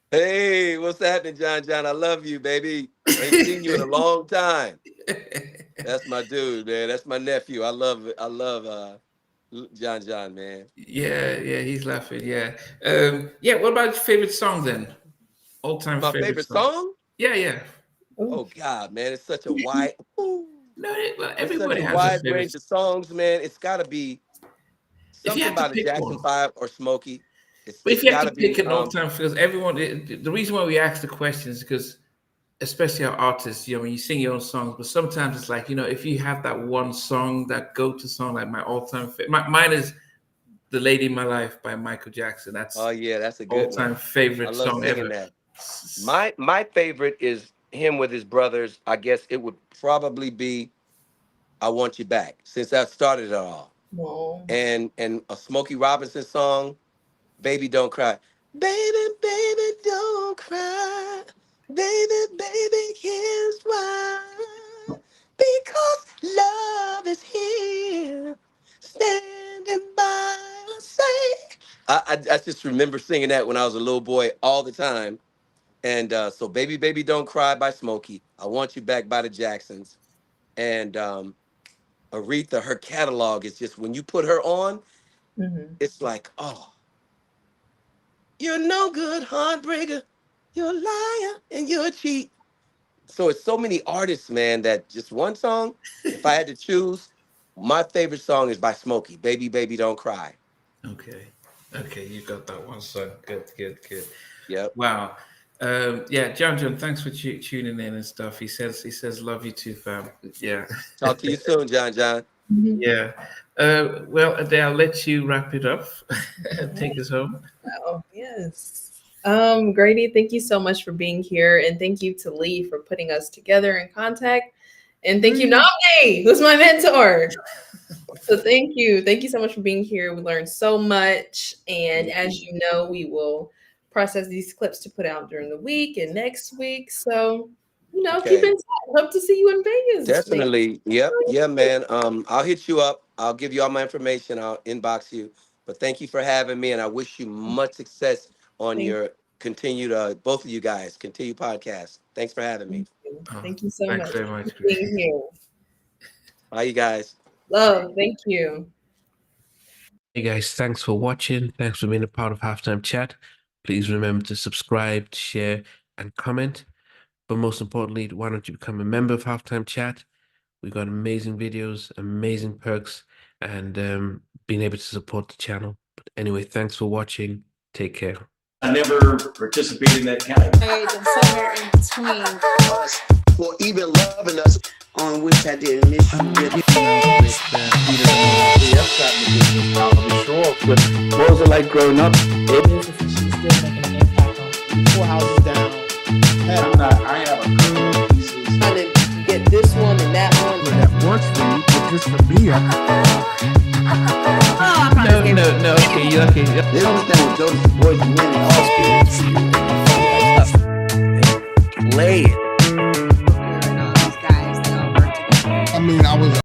Hey, what's happening, John John? I love you, baby. Ain't seen you in a long time. That's my dude, man. That's my nephew. I love John John, man.
Yeah, he's laughing. Yeah. What about your favorite song then? All-time
My favorite song?
Yeah.
Oh God, man, it's such a wide.
No,
It's such
everybody
a
has a
wide
favorite.
range of songs, man. It's got to be
If you
something
had to
by the
pick
Jackson
one.
5 or Smokey.
But if you had to
gotta be,
pick an all-time, because everyone, the reason why we ask the questions is because, especially our artists, when you sing your own songs, but sometimes it's like, if you have that one song, that go-to song, like my all-time favorite, mine is "The Lady in My Life" by Michael Jackson. That's
that's a good
all-time
one.
favorite
I love
song
singing
ever.
that. My favorite is him with his brothers. I guess it would probably be "I Want You Back," since that started it all.
Whoa.
And a Smokey Robinson song, "Baby Don't Cry." Baby, baby, don't cry. Baby, baby, here's why. Because love is here, standing by my side. I just remember singing that when I was a little boy all the time. And so "Baby, Baby, Don't Cry" by Smokey, "I Want You Back" by the Jacksons. And Aretha, her catalog is just, when you put her on, it's like, oh, you're no good, heartbreaker. You're a liar and you're a cheat. So it's so many artists, man, that just one song, if I had to choose, my favorite song is by Smokey, "Baby, Baby, Don't Cry."
Okay, you got that one song. Good.
Yep.
Wow. John, thanks for tuning in and stuff. He says, "Love you too, fam." Yeah.
Talk to you soon, John John.
Yeah. Well, Ade, I'll let you wrap it up. Take us home.
Oh, yes. Grady, thank you so much for being here. And thank you to Lee for putting us together in contact. And thank you, Namdi, who's my mentor. So thank you. Thank you so much for being here. We learned so much. And as you know, we will process these clips to put out during the week and next week. So, keep in touch. Hope to see you in Vegas.
Definitely. Yep. Yeah, man. I'll hit you up. I'll give you all my information. I'll inbox you. But thank you for having me, and I wish you much success on your continued, both of you guys, continue podcast. Thanks for having me.
Thank you so much.
Thanks very much
for being here.
Bye, you guys.
Love. Thank you.
Hey guys, thanks for watching. Thanks for being a part of Halftime Chat. Please remember to subscribe, share, and comment. But most importantly, why don't you become a member of Halftime Chat? We've got amazing videos, amazing perks, and being able to support the channel. But anyway, thanks for watching. Take care.
I never participated in that category.
And somewhere in between
us for even loving us, on which I didn't miss you really.
What was it like growing up?
She's still making an impact on 4 houses down.
I have a couple of pieces.
trying to get this one and that one.
That works for you, but just for me,
No.
lucky. You're lucky.
They don't understand what Jodeci's voice means.
Play it.